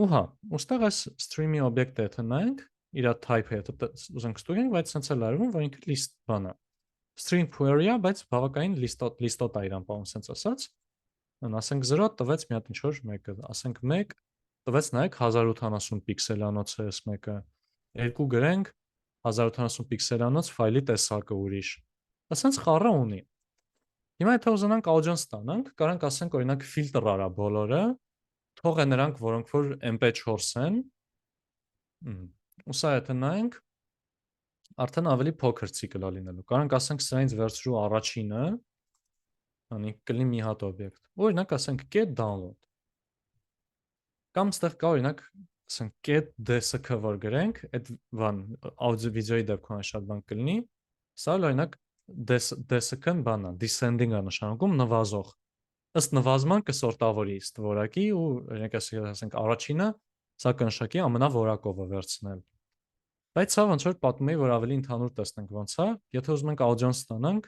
Ու հա, ուստեղ այս stream-ի օբյեկտը եթե նայենք, իր type-ը եթե ուզենք ստուգենք, բայց sense էլ արվում, որ ինքը list բան է։ String query-ը, բայց բավականին list-ot է իրան պահում sense ասած։ Ասենք 0 տվեց մի հատ ինչ-որ մեկը, ասենք 1 տվեց նայեք 1080 պիքսելանոց է այս մեկը։ 2 գրենք 1080 պիքսելանոց ֆայլի տեսակը ուրիշ։ Ասենց խառը ունի։ Հիմա եթե ուզենանք audio-ն ստանանք, կարանք ասենք օրինակ ֆիլտր արա բոլորը, թող է նրանք, որոնք որ MP4 են։ Ու սա եթե նայենք, արդեն ավելի փոքր ցիկլ է լինելու։ Կարանք ասենք սրանից վերցրու առաջինը, անի կլինի մի հատ օբյեկտ։ Օրինակ ասենք get download։ Կամ ստեղ կա օրինակ ասենք get DSK որ գրենք, այդ բան audio վիդեոյի դեպքում շատ բան կլինի։ Սա օրինակ DSK-ն բանն է, descending-ը նշանակում նվազող։ Ըստ նվազման կսորտավորի ստվորակի ու օրինակ ասենք առաջինը սա կնշանակի ամենավորակովը վերցնել։ Բայց սա ոնց որ պատմում էի, որ ավելի ընդհանուր տեսնենք ոնց է, եթե ուզում ենք audio-ն ստանանք,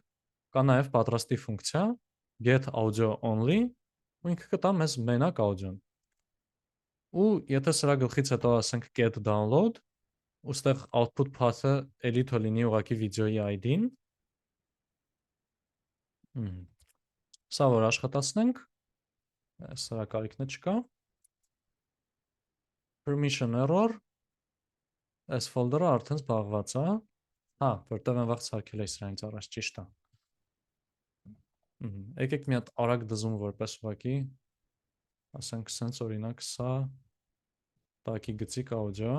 կա նաև պատրաստի ֆունկցիա get audio only, ու ինքը կտա մեզ մենակ audio-ն։ Ու եթե սրա գլխից հետո ասենք get download, ուստեղ output path-ը էլի թող լինի ուղղակի վիդեոյի ID-ն։ Սա որ աշխատացնենք, սրա կարիքն չկա։ Permission error, այս folder-ը արդեն զբաղված է։ Հա, որտեղ եմ վաղ սարքել էի սրանից առաջ, ճիշտ է։ Եկեք մի հատ արագ դզում որպես ուղղակի, ասենք սենց օրինակ սա տակի գծիկ audio։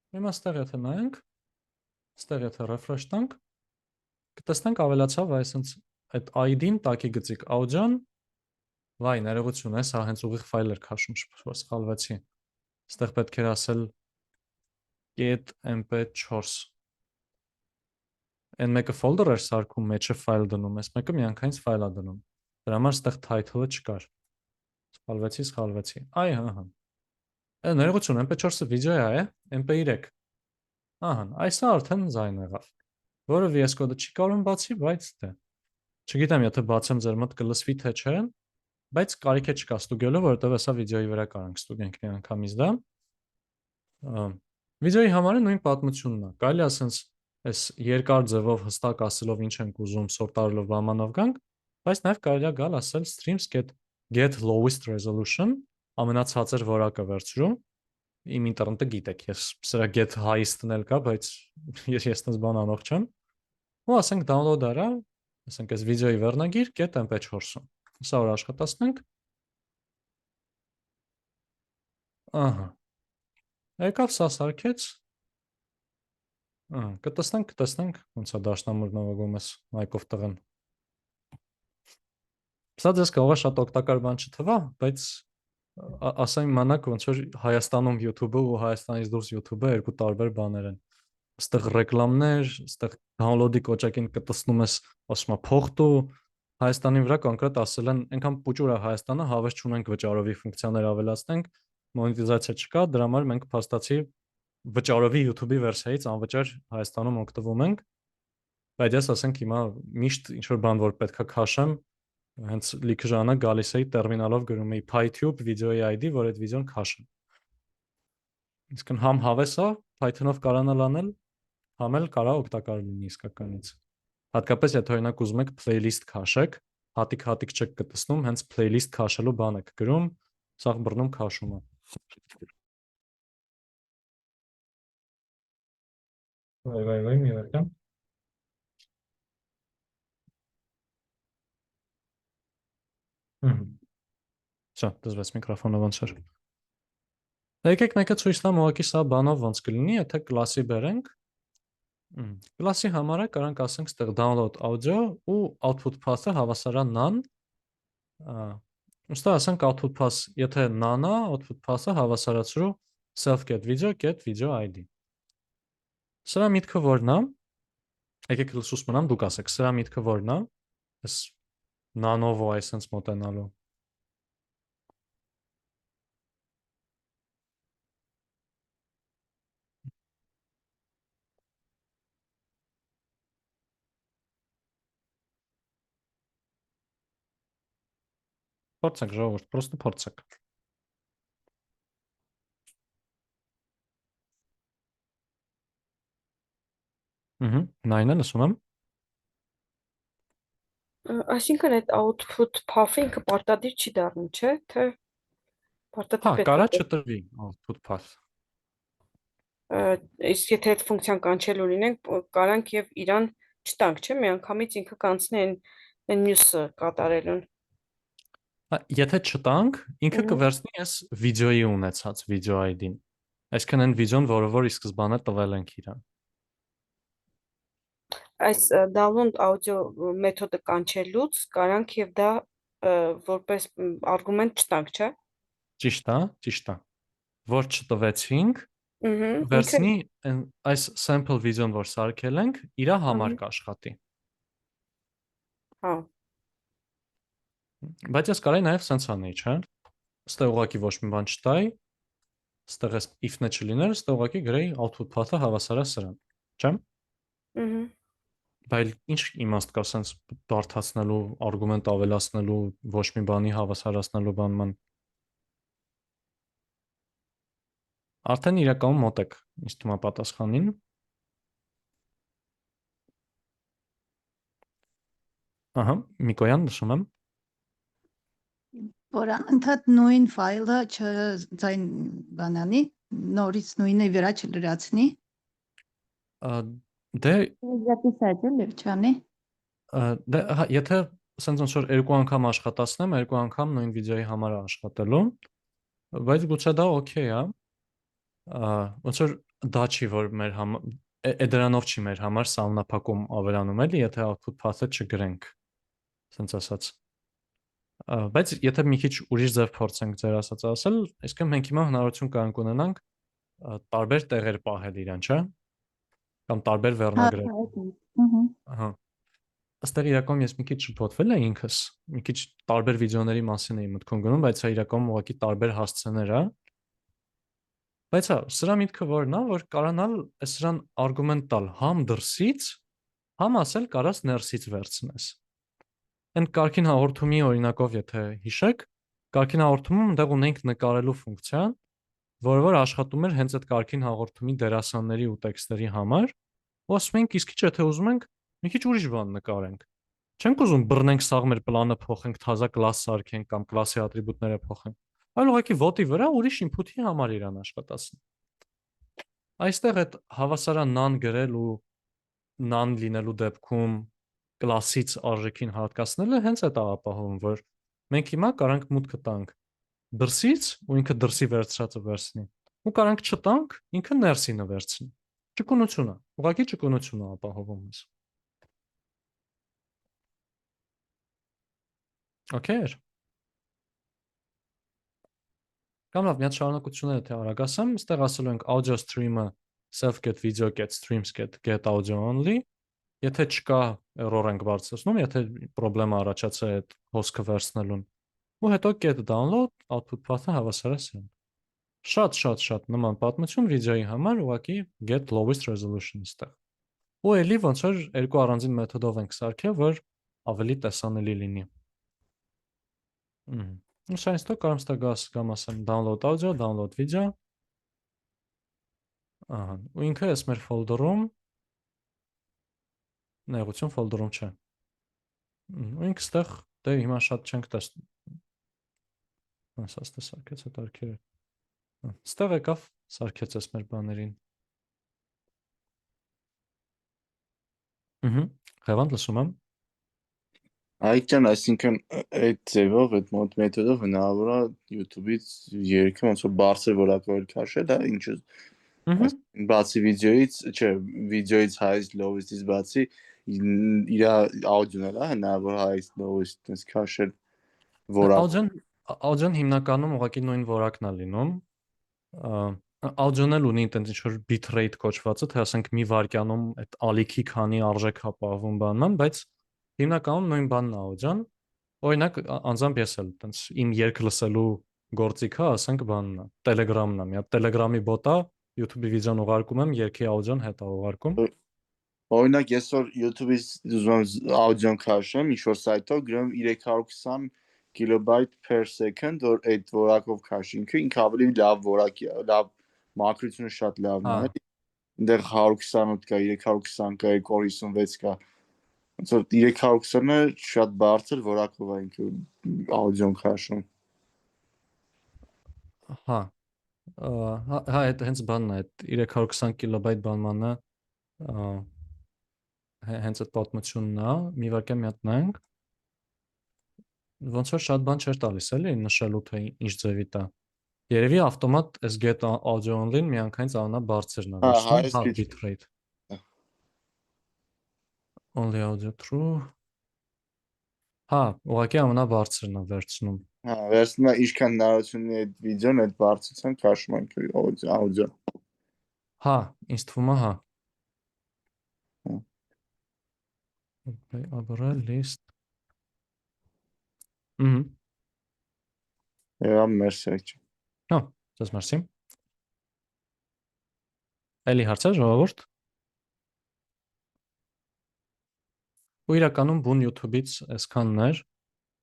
Հիմա ստեղ եթե նայենք, ստեղ եթե refresh տանք, կտեսնենք ավելացավ այսինց այդ ID-ն տակի գծիկ audio-ն, վայ, ներողություն է, սա հենց ուղիղ ֆայլ էր քաշում, որ սխալվեցի։ Ստեղ պետք էր ասել get.mp4։ Այն մեկը folder էր սարքում, մեջը ֆայլ դնում, այս մեկը միանգամից ֆայլ է դնում։ Դրա համար ստեղ title-ը չկար։ Սխալվեցի։ Այ, հա։ Ներողություն, mp4-ը վիդեո է, mp3։ Ահա, այսա արդեն ձայն եղավ, որը VS Code-ը չի կարող բացի, բայց դե։ Չգիտեմ, եթե բացեմ ձեր մոտ կլսվի թե չէ, բայց կարիք է չկա ստուգելու, որովհետև հեսա վիդեոյի վրա կարանք ստուգենք միանգամից դա։ Վիդեոյի համար նույն պատմությունն է։ Կարելի է ասենց այս երկար ձևով հստակ ասելով ինչ ենք ուզում, սորտարելով բամանով գանք, բայց նաև կարելի է գալ ասել streams get lowest resolution, ամենացածր որակը վերցրու։ Իմ ինտերնետը գիտեք, ես սրա get highest-ն էլ կա, բայց ես այդպես բան անող չեմ։ Ու ասենք download արա, ասենք այս վիդեոյի վերնագիր get mp4-ում։ Սա որ աշխատացնենք։ Ահա։ Եկավ սա սարքեց։ Կտեսնենք, ոնց է դաշնամուր նվագում ես մայքով տղեն։ Սա ձեզ կարող է շատ օգտակար բան չթվա, բայց ասեմ իմանաք ոնց որ Հայաստանում YouTube-ը ու Հայաստանից դուրս YouTube-ը երկու տարբեր բաներ են։ Այստեղ ռեկլամներ, այստեղ download-ի կոճակին կտեսնում ես, ասում է փող տու, Հայաստանի վրա կոնկրետ ասել են, այնքան փուճուր է Հայաստանը, հավես չունենք վճարովի ֆունկցիաներ ավելացնենք, մոնետիզացիա չկա, դրա համար մենք փաստացի վճարովի YouTube-ի վերսիայից անվճար Հայաստանում օգտվում ենք, բայց ես ասենք հիմա միշտ ինչ որ բան որ պետքա քաշեմ, հենց լիքը ժամանակ գալիս էի տերմինալով գրում էի PyTube վիդեոյի ID, որ այդ վիդեոն քաշեմ։ Իսկ համ հավես է, Python-ով կարանալ անել, համ էլ կարա օգտակար լինի իսկականից։ Հատկապես եթե օրինակ ուզում եք playlist քաշեք, հատիկ չեք կտեսնում, հենց playlist քաշելու բան եք գրում, սաղ բռնում քաշում է։ Վայ, մի վերքան։ Շա, դզվեց միկրոֆոնը ոնց էր։ Եկեք մեկը ցույց տամ ուղղակի սա բանով ոնց կլինի, եթե կլասի բերենք։ Կլասի համար է կարանք ասենք ստեղ download audio ու output path-ը հավասար է none։ Ուստի ասենք output path, եթե none-ը, output path-ը հավասարացրու self get video ID։ Սրա միտքը որն է։ Եկեք լսուս մնամ, դուք ասեք, սրա միտքը որն է։ Այս nano-ով այսպես մոտենալու։ Փորձեք ժողովուրդ, պրոստը փորձեք։ Նայնը լսում եմ։
Այսինքն այդ output path-ը ինքը պարտադիր չի դառնում, չէ՞, թե պարտադիր
Հա,
պետք է
կարա չտրվի output path։
Իսկ եթե այդ ֆունկցիան կանչել ունենենք, կարանք եւ իրան չտանք, չէ՞, միանգամից ինքը կանցնի այն մյուսը կատարելուն։
Եթե չտանք, ինքը կվերցնի այս վիդեոյի ունեցած վիդեո ID-ն։ Այսինքն այն վիդեոն, որը որ ի սկզբանե տվել ենք իրան։
Այս download audio մեթոդը կանչելուց կարանք եւ դա որպես արգումենտ չտանք, չէ՞։
Ճիշտ է։ Որ չտվեցինք, վերցնի այս sample վիդեոն, որ սարքել ենք, իր համար կաշխատի։
Հա։
Բայց ես կարայի նաև սենց անեի, չէ՞։ Ստեղ ուղղակի ոչ մի բան չտայի, ստեղ էս if-ն չլիներ, ստեղ ուղղակի գրեի output path-ը հավասար է սրան, չէ՞։ Բայց ինչ իմաստ կա սենց բարդացնելու, արգումենտ ավելացնելու, ոչ մի բանի հավասարացնելու բանման։ Արդեն իրականում մոտ եք ինձ թվում է պատասխանին։ Ահա, Միկոյան նշում եմ։
Որ ընդհանուր նույն ֆայլը չձայն բանանի, նորից նույնը վրա չլրացնի։
Դե
Записать էլի չանի։
դե հա, եթե ասենց ոնց որ երկու անգամ աշխատացնեմ, երկու անգամ նույն վիդեոյի համար է աշխատելու, բայց գուցե դա օքեյ է։ Ոնց որ դա չի որ մեր դրանով չի մեր համար սահմանափակում ավելանում էլի, եթե output path-ը չգրենք, ասենց ասած։ Բայց եթե մի քիչ ուրիշ ձև փորձենք ձեր ասել, այսինքն մենք հիմա հնարավորություն կարող ունենանք տարբեր տեղեր պահել իրան, չէ՞։ Կամ տարբեր վերնագրեր։ Ահա։ Այստեղ իրականում ես մի քիչ շփոթվել եմ ինքս, մի քիչ տարբեր վիդեոների մասին էի մտքում գնում, բայց սա իրականում ուղղակի տարբեր հասցեներ է։ Բայց հա, սրա միտքը որն է, որ կարանալ սրան արգումենտ տալ համ դրսից, համ ասել կարաս ներսից վերցնես։ Այն կարգին հաղորդումի օրինակով եթե հիշեք, կարգին հաղորդումում այնտեղ ունենք նկարելու ֆունկցիա, որը որ աշխատում էր հենց այդ կարգին հաղորդումի դերասանների ու տեքստերի համար, ու ասում ենք իսկ եթե ուզում ենք մի քիչ ուրիշ բան նկարենք։ Չենք ուզում բռնենք սաղ մեր պլանը փոխենք, թազա կլաս սարքենք կամ կլասի ատրիբուտները փոխենք։ Այլ ուղղակի ոտի վրա ուրիշ input-ի համար իրան աշխատացնենք։ Այստեղ այդ հավասարան none գրել ու none լինելու դեպքում կլասից արժեքին հատկացնելը հենց այդ է ապահովում, որ մենք հիմա կարանք մուտքը տանք դրսից ու ինքը դրսի վերցրածը վերցնի։ Ու կարանք չտանք, ինքը ներսինը վերցնի։ Ճկունությունը, ուղղակի ճկունությունը ապահովում է։ Okay։ Կամ լավ, մի հատ շարունակությունները թե արագ ասեմ, այստեղ ասելու ենք audio stream-ը self get video get streams get audio only։ Եթե չկա error ենք բարձրացնում, եթե խնդրեմ առաջացել է այդ հոսքը վերցնելուն։ Ու հետո get download output path-ը հավասար է սրան։ Շատ նման պատմություն վիդեոյի համար ուղղակի get lowest resolution այստեղ։ Ու էլի ոնց որ երկու առանձին մեթոդով ենք սարքել, որ ավելի տեսանելի լինի։ Սա ինստա կարամ ստագաս կամ ասեմ download audio, download video։ Ահա, ու ինքը էս մեր ֆոլդերում նեղություն ֆոլդերում չէ։ Ու ինքը ստեղ դե հիմա շատ չենք տեսնում։ Ասա ստե սարքեց այդ արկերը։ Ստեղ եկավ սարքեց էս մեր բաներին։ Ղևանդ լսում եմ։
Այդքան, այսինքն այդ ձևով, այդ մեթոդով հնարավոր է YouTube-ից երգը ոնց որ բարձր որակով քաշել, հա, ինչը բացի վիդեոից, չէ, վիդեոից highest lowest-ից բացի իր աուդիոն էլ է հնարավոր highest lowest-ից քաշել որակ։
Աուդիոն հիմնականում ուղղակի նույն որակն է լինում։ Աուդիոն էլ ունի այտենց ինչ որ bitrate կոչվածը, թե ասենք մի վայրկյանում այդ ալիքի քանի արժեք հապահվում բանման, բայց հիմնականում նույն բանն է աուդիոն։ Օրինակ անձամբ ես էլ այտենց իմ երգ լսելու գործիքը, ասենք բանն է, Telegram-ն է, մի հատ Telegram-ի բոտ է, YouTube-ի վիդեոն ուղարկում եմ, երգի աուդիոն հետ է ուղարկում։
Օրինակ ես որ YouTube-ից ուզում եմ աուդիոն քաշեմ, ինչ որ սայթով գրում 320 kilobyte per second, որ այդ որակով քաշի, ինքը ավելի լավ որակի է, լավ մակրությունը շատ լավն է։ Այնտեղ 128 կա, 320 կա, 256 կա։ Ոնց որ 320-ը շատ բարձր որակով է ինքը աուդիոն քաշում։
Հա, այդ հենց բանն է, այդ 320 կիլոբայթ բանմանը հենց այդ պատմությունն է, մի վարքյա մի հատ նայենք։ Ոնց որ շատ բան չէր տալիս էլի նշելու թե ինչ ձևի տա։ Երևի ավտոմատ այս get audio only-ն միանգամից ամենաբարձրն է վերցնում, bitrate։ Only audio true։ Հա, ուղղակի ամենաբարձրն է վերցնում։
Հա, վերցնում է ինչքան հնարավորություն ունի այդ վիդեոն, այդ բարձրությամբ քաշում է աուդիո։
Հա, ինձ թվում է հա։ Abra list։
Մերսի։
Հա, ձեզ մերսի։ Էլի հարցեր ժողովուրդ։ Ու իրականում բուն YouTube-ից այսքանն էր։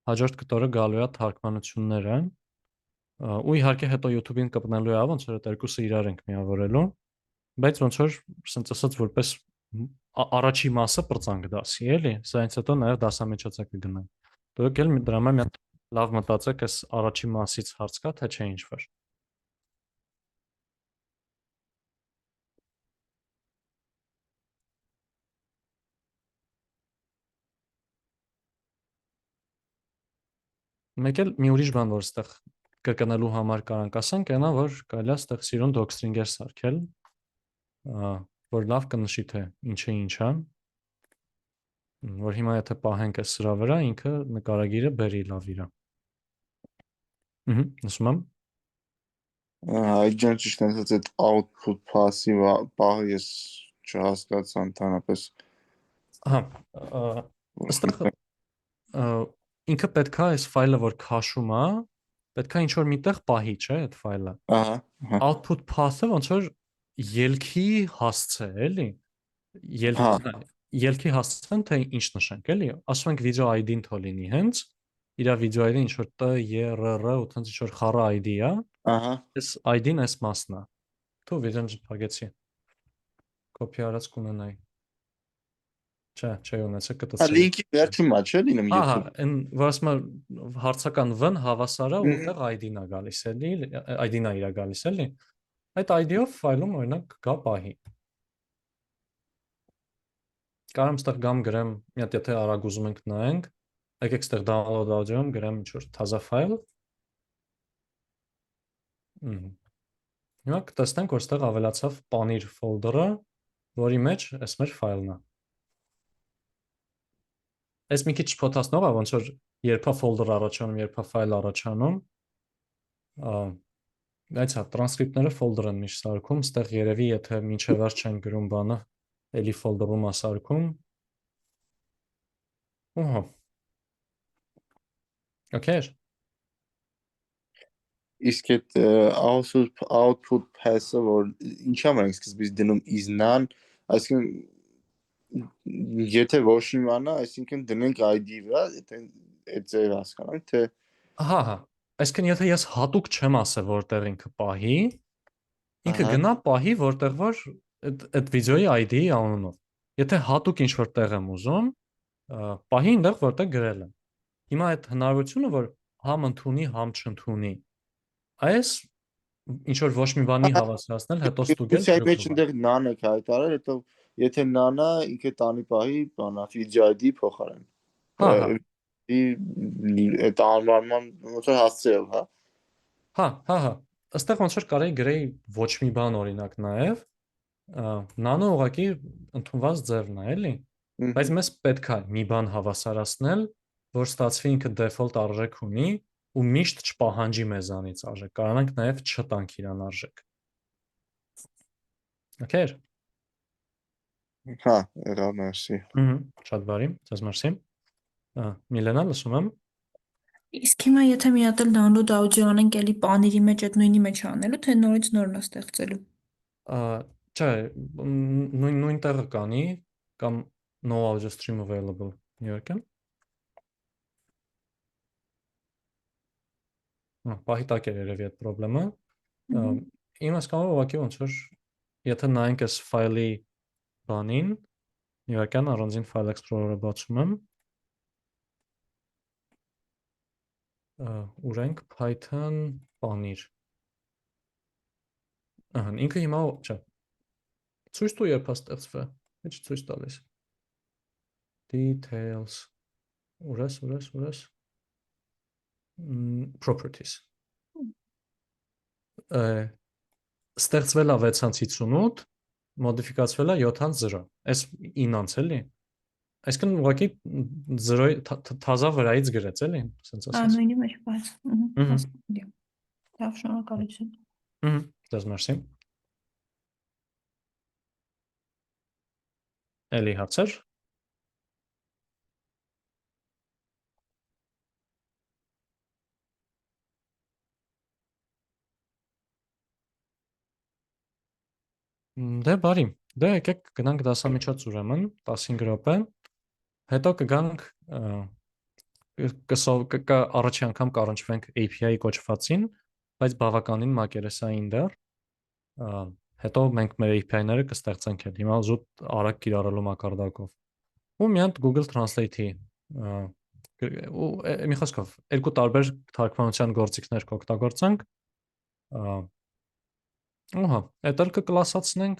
Հաջորդ կտորը գալու է թարգմանությունները։ Ու իհարկե հետո YouTube-ին կպնելու է, ոնց որ այդ երկուսը իրար ենք միավորելու, բայց ոնց որ սենց ասած որպես առաջի մասը պրծանք դասի, էլի, սրանից հետո նաև դասամիջոցը կգնանք։ Դուք էլ դրա համար մի հատ լավ մտածեք, այս առաջի մասից հարց կա, թե չէ ինչ որ։ Մեկ էլ մի ուրիշ բան, որ այստեղ կրկնելու համար կարանք ասենք, այնա որ կարելի է այստեղ սիրուն docstring-եր սարքել, որ լավ կնշի թե ինչը ինչ է, որ հիմա եթե պահենք այս սրա վրա, ինքը նկարագիրը բերի լավ իրա։ Ասում եմ։
Այդ ջան ճիշտ է ասած այդ output passive պահը ես չհասկացա ընդհանրապես։
Ահա, այստեղ ինքը պետքա այս ֆայլը որ քաշում է, պետքա ինչ որ միտեղ պահի, չէ, այդ ֆայլը։
Ահա, ահա։
Output path-ը ոնց որ ելքի հասցե, էլի։ Ելքի հասցեն թե ինչ նշենք, էլի։ Ասում ենք video ID-ն թող լինի հենց, իր video ID-ը ինչ որ T, E, R, ու տենց ինչ որ խառը ID է,
Ահա։
այս ID-ն այս մասն է։ Թող video-ն փակեցի։ Կոպի արած կունենայի։ Չէ, ունեցա կտցրի։
Լինքի վերջում է, չէ՞ լինում
Ահա,
YouTube։
այն որ ասում եմ հարցական V-ն հավասար է ու ուտեղ ID-ն է գալիս, էլի, ID-ն է իրա գալիս, էլի։ Այդ ID-ով ֆայլում օրինակ գա պահի։ Կարամ ստեղ գամ գրեմ, մի հատ եթե արագ ուզում ենք նայենք, եկեք ստեղ download audio-ում գրեմ ինչ որ թազա ֆայլ։ Հիմա կտեսնենք, որ ստեղ ավելացավ Panir folder-ը, որի մեջ էս մեր ֆայլն է։ Այս մի քիչ փոթացնող է, ոնց որ երբ է folder առաջանում, երբ է ֆայլ առաջանում։ Բայց հա, տրանսկրիպտները folder են միշտ սարքում, ստեղ երևի եթե մինչև վերջ չեն գրում բանը, էլի folder-ում է սարքում։ Ահա։ Okay։
Իսկ այդ output pass-ը որ ինչա՞ մենք սկզբից դնում is none, այսինքն եթե ոչ մի բան է, այսինքն դնենք ID վրա, այդ ձեր հասկանանք, թե
Ահա։ Այսինքն եթե ես հատուկ չեմ ասել որտեղ ինքը պահի, ինքը գնա պահի որտեղ որ այդ վիդեոյի ID-ի անունով։ Եթե հատուկ ինչ որ տեղ եմ ուզում, պահի այնտեղ որտեղ գրել եմ։ Հիմա այդ հնարավորությունը որ համ ընդունի, համ չընդունի, այս ինչ որ ոչ մի բանի հավասարացնել, հետո ստուգել
Այդ մեջ այնտեղ none-ը հայտարարել, հետո եթե none-ը ինքը տանի պահի, բանա video ID փոխարեն։
Հա։
Այդ անվանման ոնց որ հասցրել, հա։
Հա։ Այստեղ ոնց որ կարելի գրեի ոչ մի բան օրինակ նաև, nano ուղղակի ընդունված ձևն է, էլի։ Բայց մեզ պետք է մի բան հավասարացնել, որ ստացվի ինքը default արժեք ունի ու միշտ չպահանջի մեզանից արժեք։ Կարողանանք նաև չտանք իրան արժեք։ Okay։
Հա, եղավ, մերսի։
Շատ բարի, ձեզ մերսի։ Միլենա, լսում եմ։
Իսկ հիմա եթե մի հատ էլ download audio անենք, էլի Panir-ի մեջ այդ նույնի մեջ անելու, թե նորից նորն է ստեղծելու։
Չէ, նույն տեղը կանի կամ no audio stream available, իհարկե։ Պահի տակ է երևի այդ պրոբլեմը։ Իմ հասկանալով ուղղակի ոնց որ եթե նայենք այս ֆայլի բանին, իհարկե առանձին file explorer-ը բացում եմ։ Ուրենք Python Panir։ Ահա, ինքը հիմա չէ։ Ցույց տու երբ է ստեղծվել։ Ինչ ցույց տալիս։ Details։ Ուրես։ Properties։ Ստեղծվել է 658, մոդիֆիկացվել է 7-0։ Այս 9-ից էլի։ Այսինքն ուղղակի 0-ի թազա վրայից գրեց էլի, ասենց ասած։
Նույնի մեջ բաց։ Հասկանալի։ Լավ, շնորհակալություն։
Ձեզ մերսի։ Էլի հարցեր։ Դե բարի, դե եկեք գնանք դասամիջոց ուրեմն 15 րոպե, հետո կգանք առաջի անգամ կառնչվենք API կոչվածին, բայց բավականին մակերեսային դեռ։ Հետո մենք մեր API-ները կստեղծենք էլ հիմա զուտ արագ կիրառելու մակարդակով։ Ու մի հատ Google Translate-ի ու մի խոսքով երկու տարբեր թարգմանության գործիքներ կօգտագործենք։ Ահա, այդ էլ կկլասացնենք։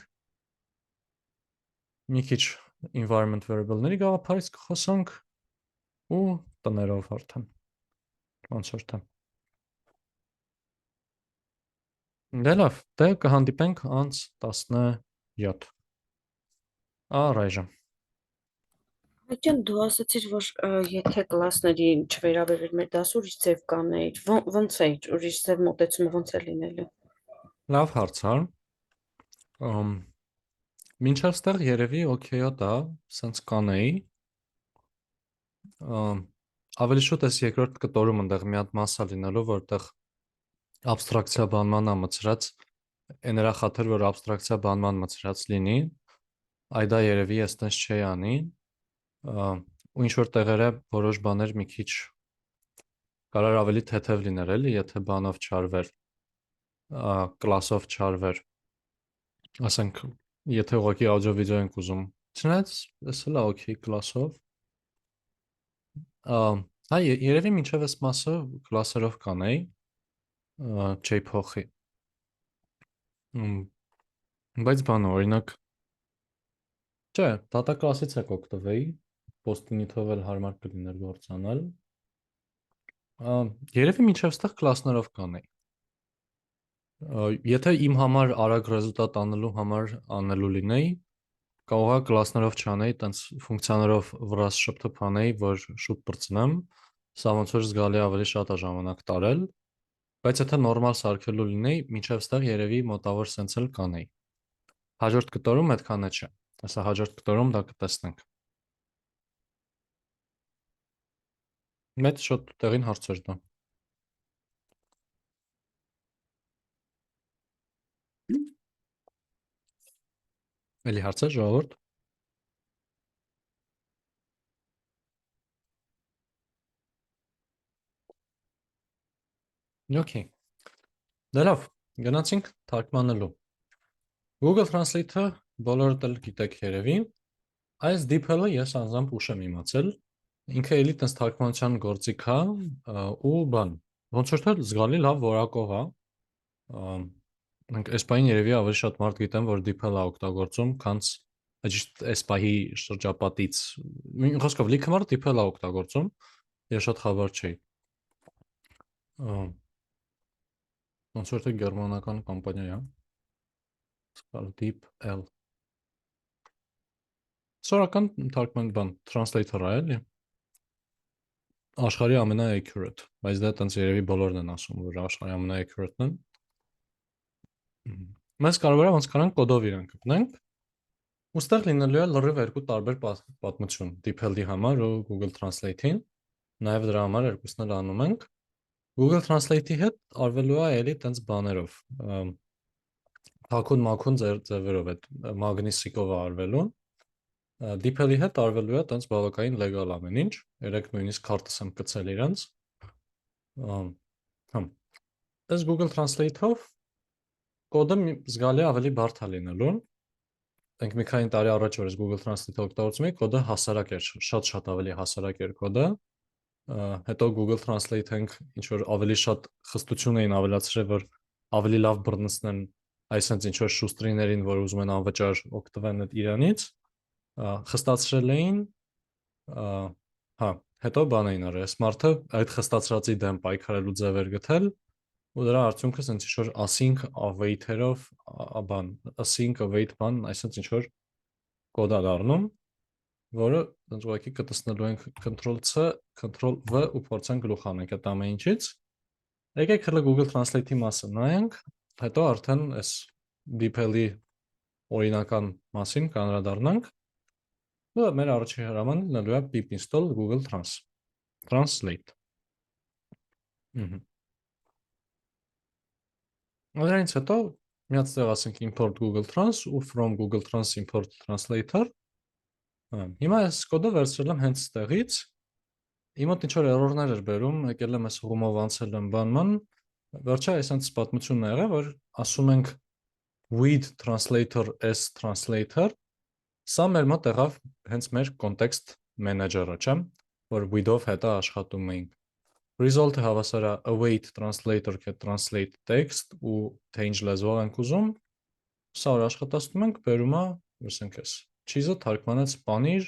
Մի քիչ environment variable-ների գաղափարից կխոսանք ու տներով արդեն։ Ոնց որ թե։ Դե լավ, դե կհանդիպենք անց 17։ Առայժմ։
Այդյան դու ասացիր, որ եթե կլասների չվերաբերվեր մեր դասը ուրիշ ձև կանեիր, ոնց է ուրիշ ձև մոտեցումը ոնց է լինելու։
Լավ հարց է։ Մինչև ստեղ երևի օքեյա դա, սենց կանեի։ Ավելի շուտ էս երկրորդ կտորում ընդեղ մի հատ մասա լինելու, որտեղ abstraction բանման մցրած, այն նրա խաթր, որ abstraction բանման մցրած լինի, այ դա երևի էստենց չի անի, ու ինչ որ տեղերը որոշ բաներ մի քիչ կարող ավելի թեթև լիներ էլի, եթե բանով չարվեր, կլասով չարվեր, ասենք, եթե ուղղակի audio-video ենք ուզում, չնայած էս էլ է օքեյ կլասով, հա երևի մինչև այս մասը կլասերով կանեի, չի փոխի, բայց բանը օրինակ, չէ, data class-ից է կօգտվեի, post-init-ով էլ հարմար կլիներ գործանել, երևի մինչև ստեղ կլասներով կանեի, եթե իմ համար արագ ռեզուլտատ անելու համար անելու լինեի, կարող է կլասներով չանեի, տենց ֆունկցիաներով վրաս շփթփանեի, որ շուտ պրծնեմ, սա ոնց որ զգալի ավելի շատ է ժամանակ տարել, բայց եթե նորմալ սարքելու լինեի, մինչև ստեղ երևի մոտավոր սենց էլ կանեի։ Հաջորդ կտորում այդքանը չէ, հեսա հաջորդ կտորում դա կտեսնենք։ Մեծ շոտ տեղին հարցեր դա։ Էլի հարցեր ժողովուրդ։ Okay։ Դե լավ, գնացինք թարգմանելու։ Google Translate-ը բոլորդ էլ գիտեք երևի, այս DeepL-ը ես անձամբ ուշ եմ իմացել, ինքը էլի տենց թարգմանության գործիք է ու բան, ոնց որ թե զգալի լավ որակով է, այս պահին երևի ավելի շատ մարդ գիտեմ, որ DeepL-ը օգտագործում, քանց այս պահի շրջապատից, խոսքով լիքը մարդ DeepL-ը օգտագործում, ես շատ խաբար չէի։ Ոնց որ թե գերմանական կամպանիա է, DeepL։ Սորական թարգման բան, translator է էլի, աշխարհի ամենա-accurate, բայց դա տենց երևի բոլորն են ասում, որ աշխարհի ամենա-accurate-ն են։ Մենք կարող է ոնց կանանք կոդով իրան կպնենք, ու ստեղ լինելու է լրիվ երկու տարբեր պատմություն, DeepL-ի համար ու Google Translate-ին, նաև դրա համար երկուսն էլ անում ենք։ Google Translate-ի հետ արվելու է էլի տենց բաներով, թաքուն-մաքուն ձևերով այդ մագնիսիկով է արվելու, DeepL-ի հետ արվելու է տենց բավականին լեգալ ամեն ինչ, երեք նույնիսկ քարտս եմ կցել իրանց, այս Google Translate-ով կոդը զգալի ավելի բարդ է լինելու, ենք մի քանի տարի առաջ որ ես Google Translate օգտագործում էի, կոդը հասարակ էր, շատ ավելի հասարակ էր կոդը, հետո Google Translate ենք ինչ որ ավելի շատ խստություն էին ավելացրել, որ ավելի լավ բռնցնեն այսինքն ինչ որ շուստրիներին, որ ուզում են անվճար օգտվեն այդ իրանից, խստացրել էին, հա, հետո բան էին արել, այս մարդը այդ խստացրածի դեմ պայքարելու ձևեր գտել, ու դրա արդյունքը սենց ինչ որ async await-երով բան, async await բան, այսինքն ինչ որ կոդ է դառնում, որը սենց ուղղակի կտեսնելու ենք Ctrl+C, Ctrl+V ու փորձենք գլուխ անենք այդ ամեն ինչից։ Եկեք հələ Google Translate-ի մասը նայենք, հետո արդեն այս DeepL-ի օրինական մասին կանրադառնանք։ Ու մեր առաջին հրամանը լինելու է pip install Google Translate։ Դրանից հետո միած տեղ ասենք import Google Trans ու from Google Trans import translator։ Հիմա այս կոդը վերցրել եմ հենց ստեղից, իմ մոտ ինչ որ էրորներ էր բերում, եկել եմ այս room-ով անցել եմ բանման, Վերջը այսպես պատմությունն ա եղել, որ ասում ենք with translator as translator, սա մեր մոտ եղավ հենց մեր context manager-ը, չէ՞, որ with-ով հետո աշխատում էինք։ Result-ը հավասար է await translator can translate text ու թե ինչ լեզվով ենք ուզում, սա որ աշխատացնում ենք, բերում է, ասենք էս, cheese-ը թարգմանեց պանիր,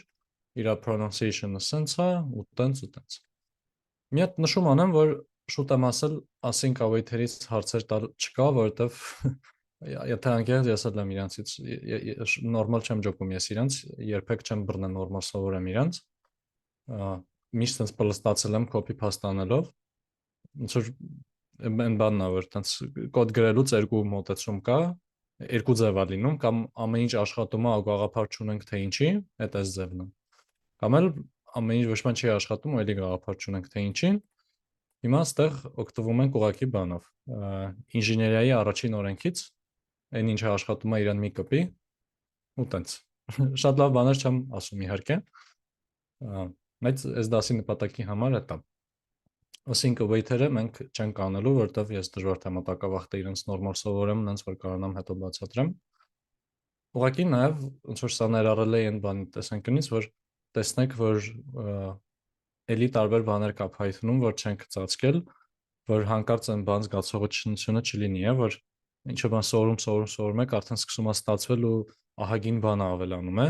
իր pronunciation-ը սենց է ու տենց։ Մի հատ նշում անեմ, որ շուտ եմ ասել, async await-երից հարցեր տալ չկա, որովհետև եթե անկեղծ ես էլ եմ իրանցից, նորմալ չեմ ջոկում ես իրանց, երբեք չեմ բռնել նորմալ սովորեմ իրանց, միշտ sense պլստացել եմ copy paste անելով, ոնց որ այն բանն է, որ տենց կոդ գրելուց երկու մոտեցում կա, երկու ձև է լինում, կամ ամեն ինչ աշխատում է, ու գաղափար չունենք թե ինչի, այդ էս ձևն է։ Կամ էլ ամեն ինչ ոչ մի չի աշխատում, ու էլի գաղափար չունենք թե ինչին։ Հիմա այստեղ օգտվում ենք ուղղակի բանով։ Ինժեներիայի առաջին օրենքից, այն ինչը աշխատում է իրան մի կպի, ու տենց։ Շատ լավ բաներ չեմ ասում իհարկե, բայց այս դասի նպատակի համար է դա։ Async await-երը մենք չենք անելու, որովհետև ես դժվար թե մոտակավախտը իրենց նորմալ սովորեմ, նենց որ կարողանամ հետո բացատրեմ։ Ուղղակի նաև ոնց որ սա ներառել է այն բանի տեսանկյունից, որ տեսնեք, որ էլի տարբեր բաներ կա Python-ում, որ չենք ծածկել, որ հանկարծ այն բան զգացողությունը չլինի, որ ինչ-որ բան սովորում եք, արդեն սկսում է ստացվել ու ահագին բանը ավելանում է,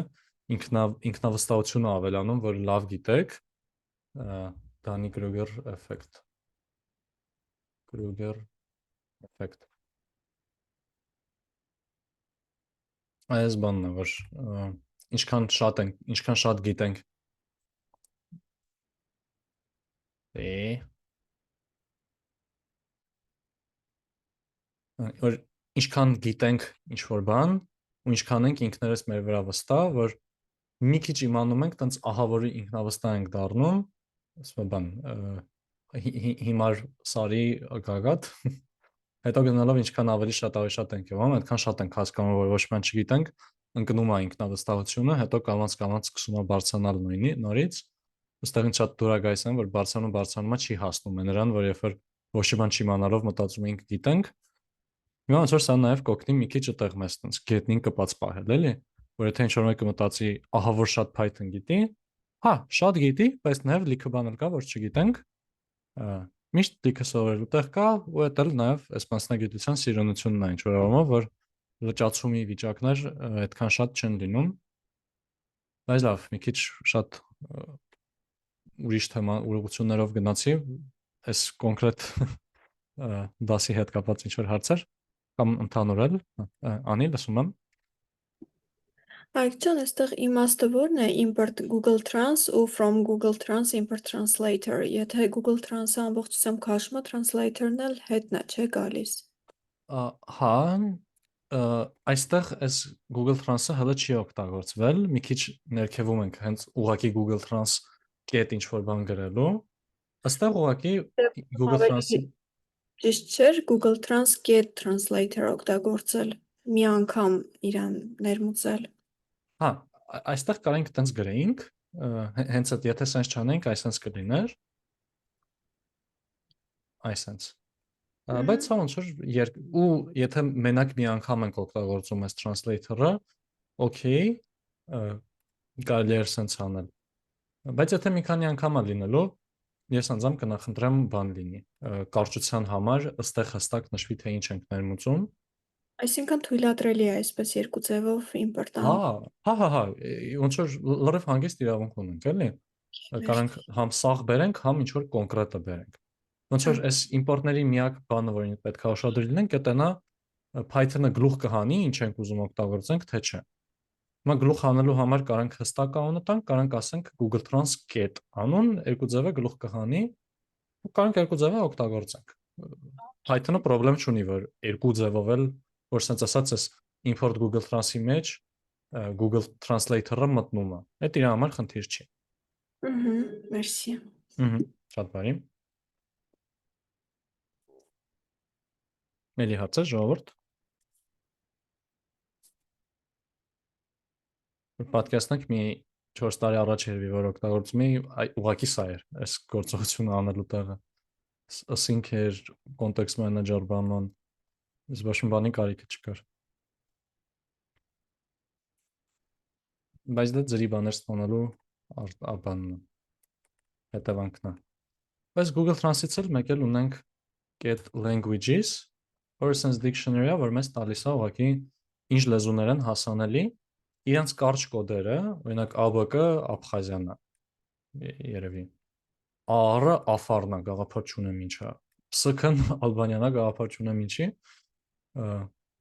ինքնավստահությունը ավելանում, որ լավ գիտեք, Dunning-Kruger effect։ Kruger effect։ Այս բանն է, որ ինչքան շատ գիտենք, որ ինչքան գիտենք ինչ-որ բան, ու ինչքան ենք ինքներս մեր վրա վստահ, որ մի քիչ իմանում ենք, տենց ահավորի ինքնավստահ ենք դառնում, ասում բան, հիմար սարի գագաթ, հետո գնալով ինչքան ավելի շատ ենք իմանում, այդքան շատ ենք հասկանում, որ ոչ մի բան չգիտենք, ընկնում է ինքնավստահությունը, հետո կամաց սկսում է բարձրանալ նորից, այստեղ ինձ շատ դուրագայս են, որ բարձրանում է չի հասնում է նրան, որ երբ որ ոչ մի բան չիմանալով մտածում ենք գիտենք, հիմա ոնց որ սա նաև կօգնի մի քիչ այդտեղ մեզ տենց գետնին կպած պահել, էլի, որ եթե ինչ-որ մեկը մտածի, ահա որ շատ Python գիտի, հա, շատ գիտի, բայց նաև լիքը բաներ կա, որ չգիտենք, միշտ լիքը սովորելու տեղ կա, ու դա էլ նաև այս մասնագիտության սիրունությունն է ինչ-որ առումով, որ լճացումի վիճակներ այդքան շատ չեն լինում, բայց լավ, մի քիչ շատ ուրիշ թեմա ուղղություններով գնացի, այս կոնկրետ դասի հետ կապված ինչ-որ հարցեր, կամ ընդհանուր էլ, Անի, լսում եմ։
Այք ջան, այստեղ իմաստը ո՞րն է import Google Trans ու from Google Trans import translator, եթե Google Trans-ը ամբողջությամբ քաշում է, translator-ն էլ հետն է, չէ՞ գալիս։
Հա, այստեղ այս Google Trans-ը հələ չի օգտագործվել, մի քիչ ներքևում ենք հենց ուղղակի Google Trans կետ ինչ-որ բան գրելու, այստեղ ուղղակի Google Trans-ի
Ճիշտ չէր Google Trans get translator օգտագործել, մի անգամ իրան ներմուծել։
Հա, այստեղ կարենք տենց գրեինք, հենց այդ եթե սենց չանենք, այսենց կլիներ, այսենց, բայց սա ոնց որ ու եթե մենակ մի անգամ ենք օգտագործում այս translator-ը, օքեյ, կարելի էր սենց անել, բայց եթե մի քանի անգամ է լինելու, ես անձամբ կնախընտրեմ բան լինի, կարճության համար ըստեղ հստակ նշվի, թե ինչ ենք ներմուծում,
Այսինքն թույլատրելի է այսպես երկու ձևով import անել։
հա, ոնց որ լրիվ հանգիստ իրավունք ունենք, էլի, կարանք համ սաղ բերենք, համ ինչ-որ կոնկրետը բերենք, ոնց որ այս import-ների միակ բանը, որին պետք է ուշադրի լինենք, դա նա Python-ը գլուխ կհանի, ինչ ենք ուզում օգտագործենք, թե չէ։ Հիմա գլուխ հանելու համար կարանք հստակ անունը տանք, կարանք ասենք Google Trans get անուն, երկու ձևը գլուխ կհանի, ու կարանք երկու ձևը օգտագործենք։ Python-ը խնդրեմ չունի, որ երկու ձևով էլ, որ sense ասած էս import Google Trans-ի մեջ Google Translator-ը մտնում է։ Այդ իր համար խնդիր չի։
Մերսի։
Շատ բարի։ Էլի հարցեր, ժողովուրդ։ Պատկերացնենք մի 4 տարի առաջ երևի որ օգտագործում էի, ուղղակի սա էր, այս գործողությունը անելու տեղը։ async էր context manager բանան, ես ոչ մի բանի կարիքը չկար։ Բայց դա ձերի բաներ ստանալու բանն է, հետևանքն է։ Բայց Google Translate-ից էլ մեկ էլ ունենք get languages, որը sense dictionary-ը, որ մեզ տալիս է ուղղակի ինչ լեզուներ են հասանելի, իրանց կարճ կոդերը, օրինակ ABK Աբխազիան է, երևի։ AR-ը Աֆարն է, գաղափար չունեմ ինչա։ PSK-ն Ալբանիան է, գաղափար չունեմ ինչի։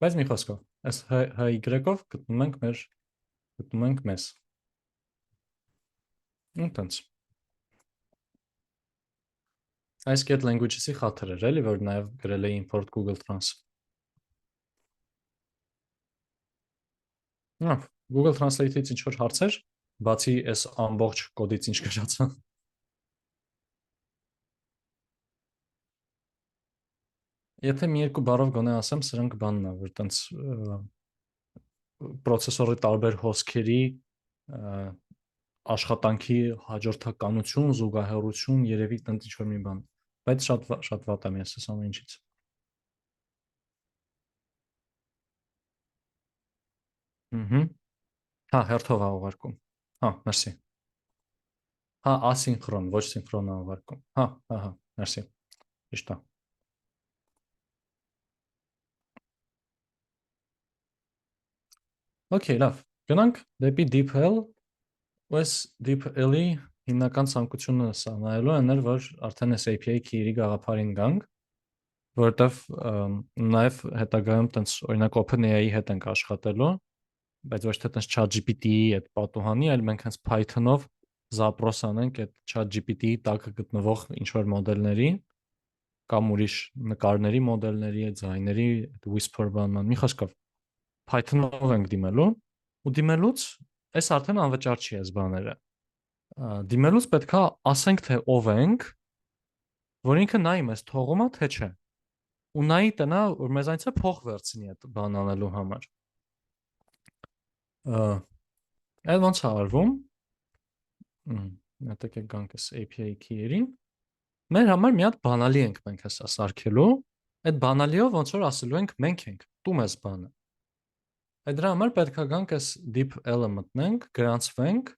Բայց մի խոսքով, այս HY-ով գտնում ենք մեզ։ Այնտենց։ Այս get languages-ի խաթր էր, էլի, որ նաև գրել է import Google Trans։ Google Translate-ից ինչ որ հարցեր, բացի այս ամբողջ կոդից ինչ գրած է։ Եթե մի երկու բառով գոնե ասեմ, սրանք բանն է, որ տենց պրոցեսորի տարբեր հոսքերի աշխատանքի հաջորդականություն, զուգահեռություն, երևի տենց ինչ-որ մի բան, բայց շատ վատ եմ ես այս ամեն ինչից։ Հա, հերթով է ուղարկում։ Հա, մերսի։ Հա, ասինխրոն, ոչ սինխրոն է ուղարկում։ Հա, մերսի։ Ճիշտ է։ Okay, լավ։ Գնանք դեպի DeepL, այս DeepL-ի հիմնական ցանկությունը սա նայելու են, որ արդեն այս API key-ի գաղափարին գանք, որովհետև նաև հետագայում տենց օրինակ OpenAI-ի հետ ենք աշխատելու, բայց ոչ թե տենց ChatGPT-ի այդ պատուհանի, այլ մենք հենց Python-ով zaпрос անենք այդ ChatGPT-ի տակը գտնվող ինչ-որ մոդելների կամ ուրիշ նկարների մոդելների, ձայների, whisper բանման, մի խոսքով Python-ով ենք դիմելու, ու դիմելուց այս արդեն անվճար չի այս բաները։ Դիմելուց պետք է ասենք, թե ով ենք, որ ինքը նայի մեզ թողում է, թե չէ։ Ու նայի տնա, որ մեզանից է փող վերցնի այդ բան անելու համար։ Այդ ոնց է արվում։ Նետեք եք գանք այս API key-երին։ Մեր համար մի հատ բանալի ենք մենք հեսա սարքելու, այդ բանալիով ոնց որ ասելու ենք մենք ենք, տու մեզ բանը։ Այդ դրա համար պետք է գանք այս DeepL-ը մտնենք, գրանցվենք,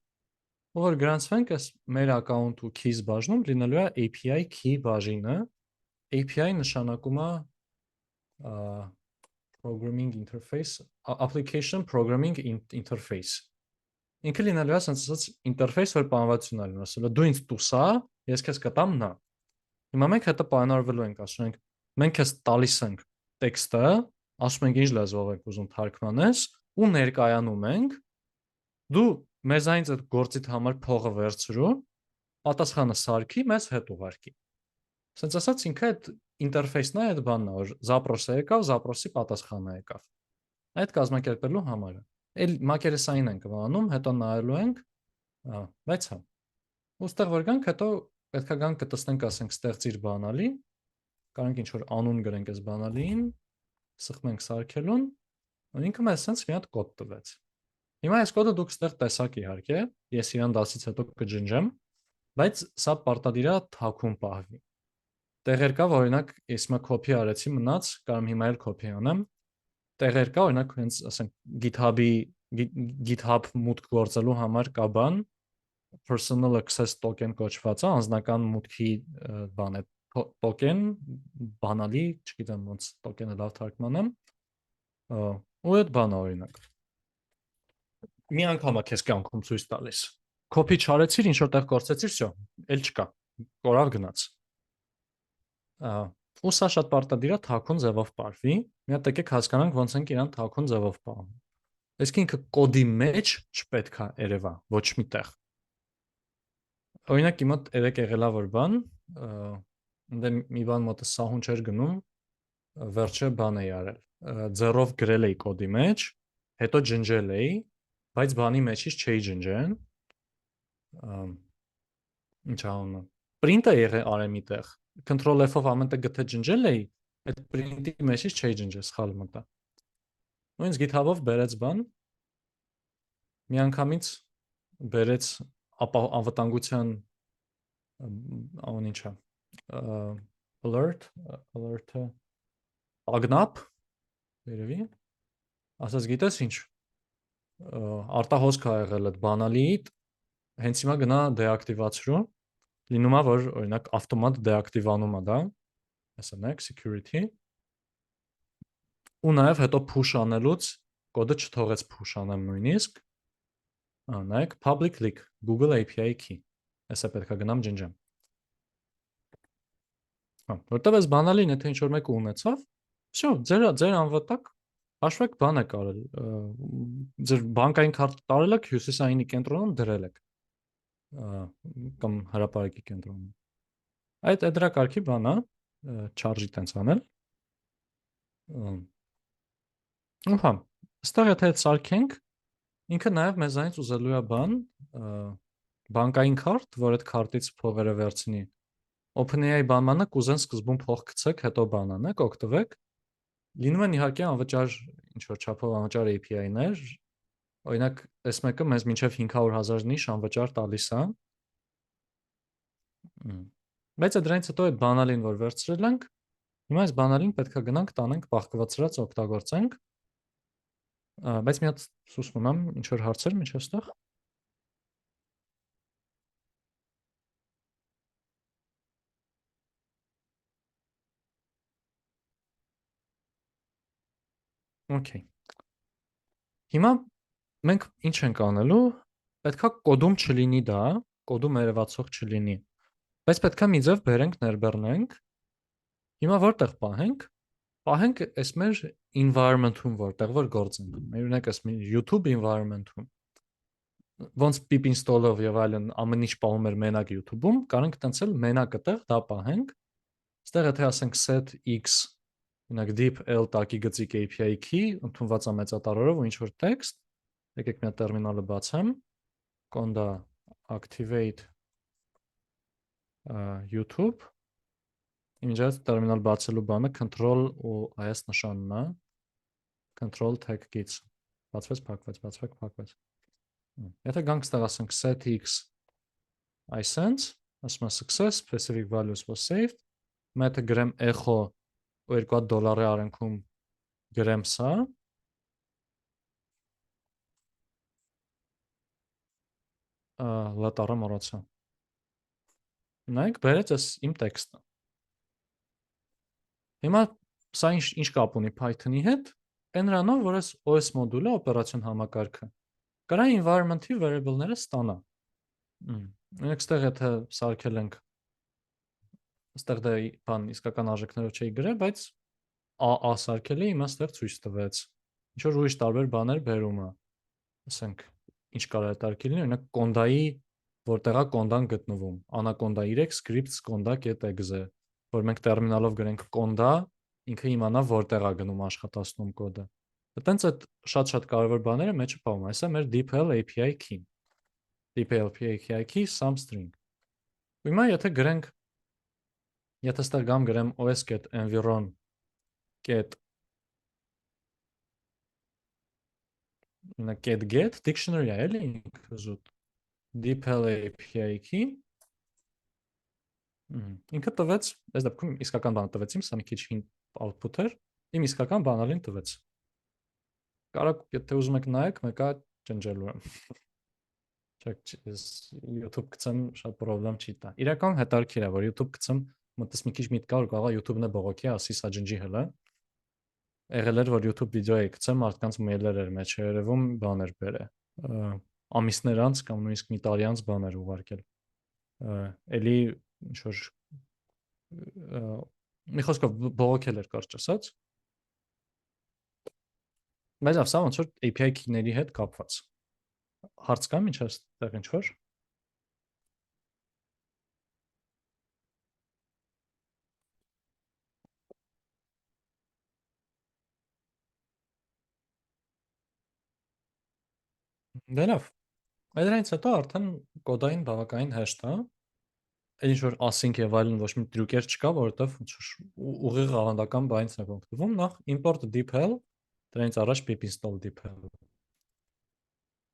ու որ գրանցվենք այս մեր account ու keys բաժնում լինելու է API key բաժինը, API նշանակում է programming interface, application programming interface։ Ինքը լինելու է sense ասած interface, որ բանվացություն ալին, ասել է դու ինձ տուսա, ես քեզ կտամ նա։ Հիմա մենք հետը պայմանավորվելու ենք, ասում ենք մենք քեզ տալիս ենք տեքստը, ասում ենք ինչ լեզվով եք ուզում թարգմանես ու ներկայանում ենք, դու մեզանից այդ գործիդ համար փողը վերցրու, պատասխանը սարքի, մեզ հետ ուղարկի։ Սենց ասած ինքը այդ ինտերֆեյսն է, այդ բանն է, որ zaпрос-ը եկավ, zaпрос-ի պատասխանը եկավ։ Այդ կազմակերպելու համարը։ Էլ մակերեսային ենք անում, հետո նայելու ենք, բայց հա։ Ոստեղ որ գանք, հետո պետք է գանք կտստենք, ասենք, ստեղծիր բանալի, կարանք ինչ-որ անուն գրենք այս բանալիին, սխմենք սարքելուն, ու ինքը մեզ սենց մի հատ կոդ տվեց։ Հիմա այս կոդը դուք ստեղ տեսակ իհարկե, ես իրան դասից հետո կջնջեմ, բայց սա պարտադիր է թաքուն պահվի։ Տեղեր կա, որ օրինակ ես մա կոպի արեցի մնաց, կարամ հիմա էլ կոպի անեմ, տեղեր կա, օրինակ հենց ասենք GitHub մուտք գործելու համար կա բան, personal access token կոչված է, անձնական մուտքի բան է, token, բանալի, չգիտեմ ոնց token-ը լավ թարգմանեմ, ու այդ բանը օրինակ։ Մի անգամ է քեզ կյանքում ցույց տալիս։ Copy չարեցիր, ինչ որտեղ կորցեցիր, всё, էլ չկա։ Կորավ գնաց։ Ու սա շատ պարտադիր է թաքուն ձևով պարվի։ Մի հատ եկեք հասկանանք ոնց ենք իրան թաքուն ձևով պահում։ Իսկ ինքը կոդի մեջ չպետք է երևա ոչ մի տեղ։ Օրինակ իմ մոտ երեք եղելա որ բան, ընդ մի բան մոտը սահուն չէր գնում, վերջը բան էի արել։ Ձեռով գրել էի կոդի մեջ, հետո ջնջել էի, բայց բանի մեջից չէի ջնջեն։ Ինչ անունը։ Print-ը եղե արեմ միտեղ։ Control F-ով ամեն տեղ գտե ջնջել էի, այդ print-ի մեջից չէի ջնջել, սխալ մտա։ Ու ինձ GitHub-ով բերեց բան։ Միանգամից բերեց անվտանգության անուն ինչա։ alert-ը ագնապ երևի ասած գիտես ինչ արտահոսք ա եղել այդ բանալիիդ հենց հիմա գնա դեակտիվացրու լինում է որ օրինակ ավտոմատ դեակտիվանում է դա ասա նայեք security ու նաև հետո push անելուց կոդը չթողեց push անեմ նույնիսկ նայեք public link Google API key այսա պետք է գնամ ջնջեմ որտեվ այս բանալին եթե ինչ-որ մեկը ունեցավ всё ձեր անվտակ հաշվեք բան է կարել ձեր բանկային քարտ տարել եք հյուսիսայինի կենտրոնում դրել եք կամ հրապարակի կենտրոնում այդ դրա կարգի բան է charge-ի տենց անել ուրհա այստեղ եթե սարքենք ինքը նաև մեզանից ուզելու է բան բանկային քարտ որ այդ քարտից փողերը վերցնի OpenAI բանանը կուզեն սկզբում փող գցեք, հետո բան անեք, օգտվեք։ Լինում են իհարկե անվճար ինչ որ չափով անվճար API-ներ, օրինակ, այս մեկը մեզ մինչև 500,000 նիշ անվճար տալիս է։ Բայց դրանից հետո այդ բանալին որ վերցրել ենք, հիմա այս բանալին պետք է գնանք տանենք բաղկացրած օգտագործենք։ Բայց մի հատ սուսնում եմ, ինչ որ հարցեր միջև ստեղ։ Okay. Հիմա մենք ինչ ենք անելու, պետքա կոդում չլինի դա, կոդում երևացող չլինի, բայց պետքա մի ձև բերենք ներբեռնենք, հիմա որտեղ պահենք այս մեր environment-ում որտեղ որ գործենք, օրինակ այս YouTube environment-ում, ոնց pip install-ով եւ այլն ամեն ինչ պահում էր մենակ YouTube-ում, կարանք տենցել մենակ այդտեղ դա պահենք, այստեղ եթե ասենք set x Օրինակ deep L տակի գծիկ API key ընդունված է մեծատառերով ու ինչ որ text եկեք մի հատ տերմինալը բացեմ conda activate YouTube Իմիջիայից տերմինալ բացելու բանը control ու AS նշանն է control tag gets բացվեց փակվեց Եթե գանք ստեղ ասենք set x iSense ասում է success specific values was saved մետը գրեմ echo $2 արանքում գրեմ սա լատարը մոռացա նայեք բերեց այս իմ տեքստը հիմա սա ինչ կապ ունի Python-ի հետ այն նրանով որ այս OS մոդուլը օպերացիոն համակարգը կարա environment-ի variable-ները ստանա նույնիսկ ստեղ եթե սարքել ենք Այստեղ դա բան իսկական արժեքներով չի գրել, բայց A սարքել է, հիմա ստեղ ցույց տվեց։ Ինչ որ ուրիշ տարբեր բաներ բերում է։ Ասենք, ինչ կարող է տարկի լինի, օրինակ conda-ի որտեղա conda-ն գտնվում։ Anaconda 3 scripts conda.exe, որ մենք տերմինալով գրենք conda, ինքը իմանա որտեղ է գնում աշխատացնում կոդը։ Այտենց այդ շատ կարևոր բաները մեջը պահում։ Այսա մեր DeepL API key։ DeepL API key some string։ Հիմա եթե գրենք Եթե ստեղ գամ գրեմ os.environ get dictionary է էլի ինքը զուտ DeepL API key ինքը տվեց այս դեպքում իսկական բանը տվեց իմ սա մի քիչ հին output էր իմ իսկական բանալին տվեց Կարող եթե ուզում եք նայեք մեկը ջնջելու եմ Չեք YouTube գցեմ շատ պրոբլեմ չի տա Իրական հետարքիր է որ YouTube գցեմ մտես մի քիչ միտք կա որ կարող է YouTube-ն է բողոքի, ասի սա ջնջի հələ։ Եղել էր որ YouTube վիդեո է գցեմ, մարդկանց մեյլեր էր մեջ երևում, բաներ բերե։ Ամիսներ անց կամ նույնիսկ մի տարի անց բաներ ուղարկել։ Էլի ինչ որ մի խոսքով բողոքել էր կարճ ասած։ Բայց սա ոնց որ API key-ների հետ կապված։ Հարց կա՞ ինչ այստեղ ինչ որ։ Դե լավ։ Այդրանից հետո արդեն կոդային բավականին հեշտ է։ Այն ինչ որ async եւ այլն ոչ մի տրյուկեր չկա, որովհետեւ ուղիղ ավանդական բանից ենք օգտվում։ Նախ import deepl, դրանից առաջ pip install deepl։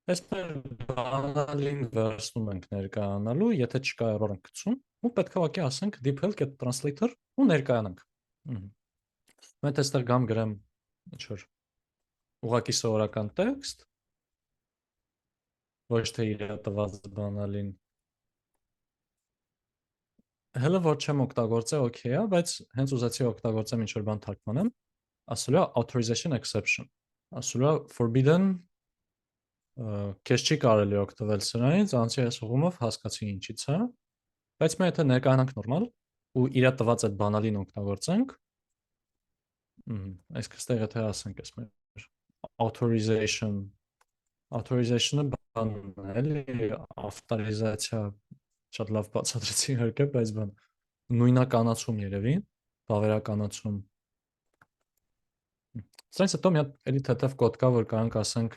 Այս մեր բանալին վերցնում ենք ներկայանալու, եթե չկա error ենք գցում, ու պետք է ուղղակի ասենք deephelp.translator ու ներկայանանք։ Մենք այստեղ գամ գրեմ ինչ-որ ուղղակի սովորական տեքստ, ոչ թե իր տված բանալին։ Հələ որ չեմ օգտագործել, օքեյ է, բայց հենց ուզեցի օգտագործեմ ինչ-որ բան թարգմանեմ, ասելու է authorization exception, ասելու է forbidden քեզ չի կարելի օգտվել սրանից, անցի այս ուղումով հասկացի ինչից է, բայց մենք եթե ներկայանանք նորմալ ու իր տված այդ բանալին օգտագործենք, այս կստեղ եթե ասենք այս մեր authorization-ը բանն է, էլի ավտորիզացիա շատ լավ բացատրեցի իհարկե, բայց բան նույնականացում երևի, բավերականացում։ Սրանից հետո մի հատ էլի թեթև կոդ կա, որ կարանք ասենք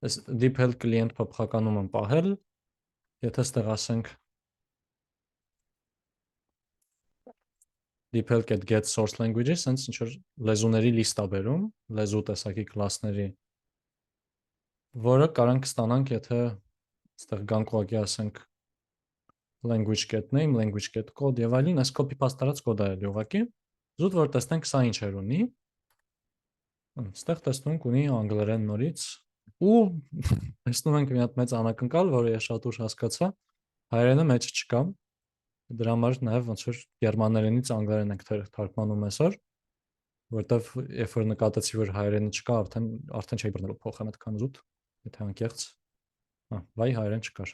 այս deephelp client փոփոխականում եմ պահել, եթե ստեղ ասենք deephelp.get source languages, sense ինչ-որ լեզուների լիստ է բերում, լեզու տեսակի կլասների, որը կարանք ստանանք, եթե ստեղ գանք ուղղակի ասենք language.name, language.code եւ այլն, այս copy paste արած կոդ է էլի ուղղակի, զուտ որ տեսնենք սա ինչեր ունի, ստեղ տեսնում ենք ունի անգլերեն նորից, ու տեսնում ենք մի հատ մեծ անակնկալ, որը ես շատ ուշ հասկացա, հայերենը մեջ չկա, դրա համար նաև ոնց որ գերմաներենից անգլերեն ենք թարգմանում այսօր, որտեվ երբ որ նկատեցի, որ հայերենը չկա, արդեն չէի բռնելու փոխեմ այդքան զուտ, եթե անկեղծ, վայ հայերեն չկար։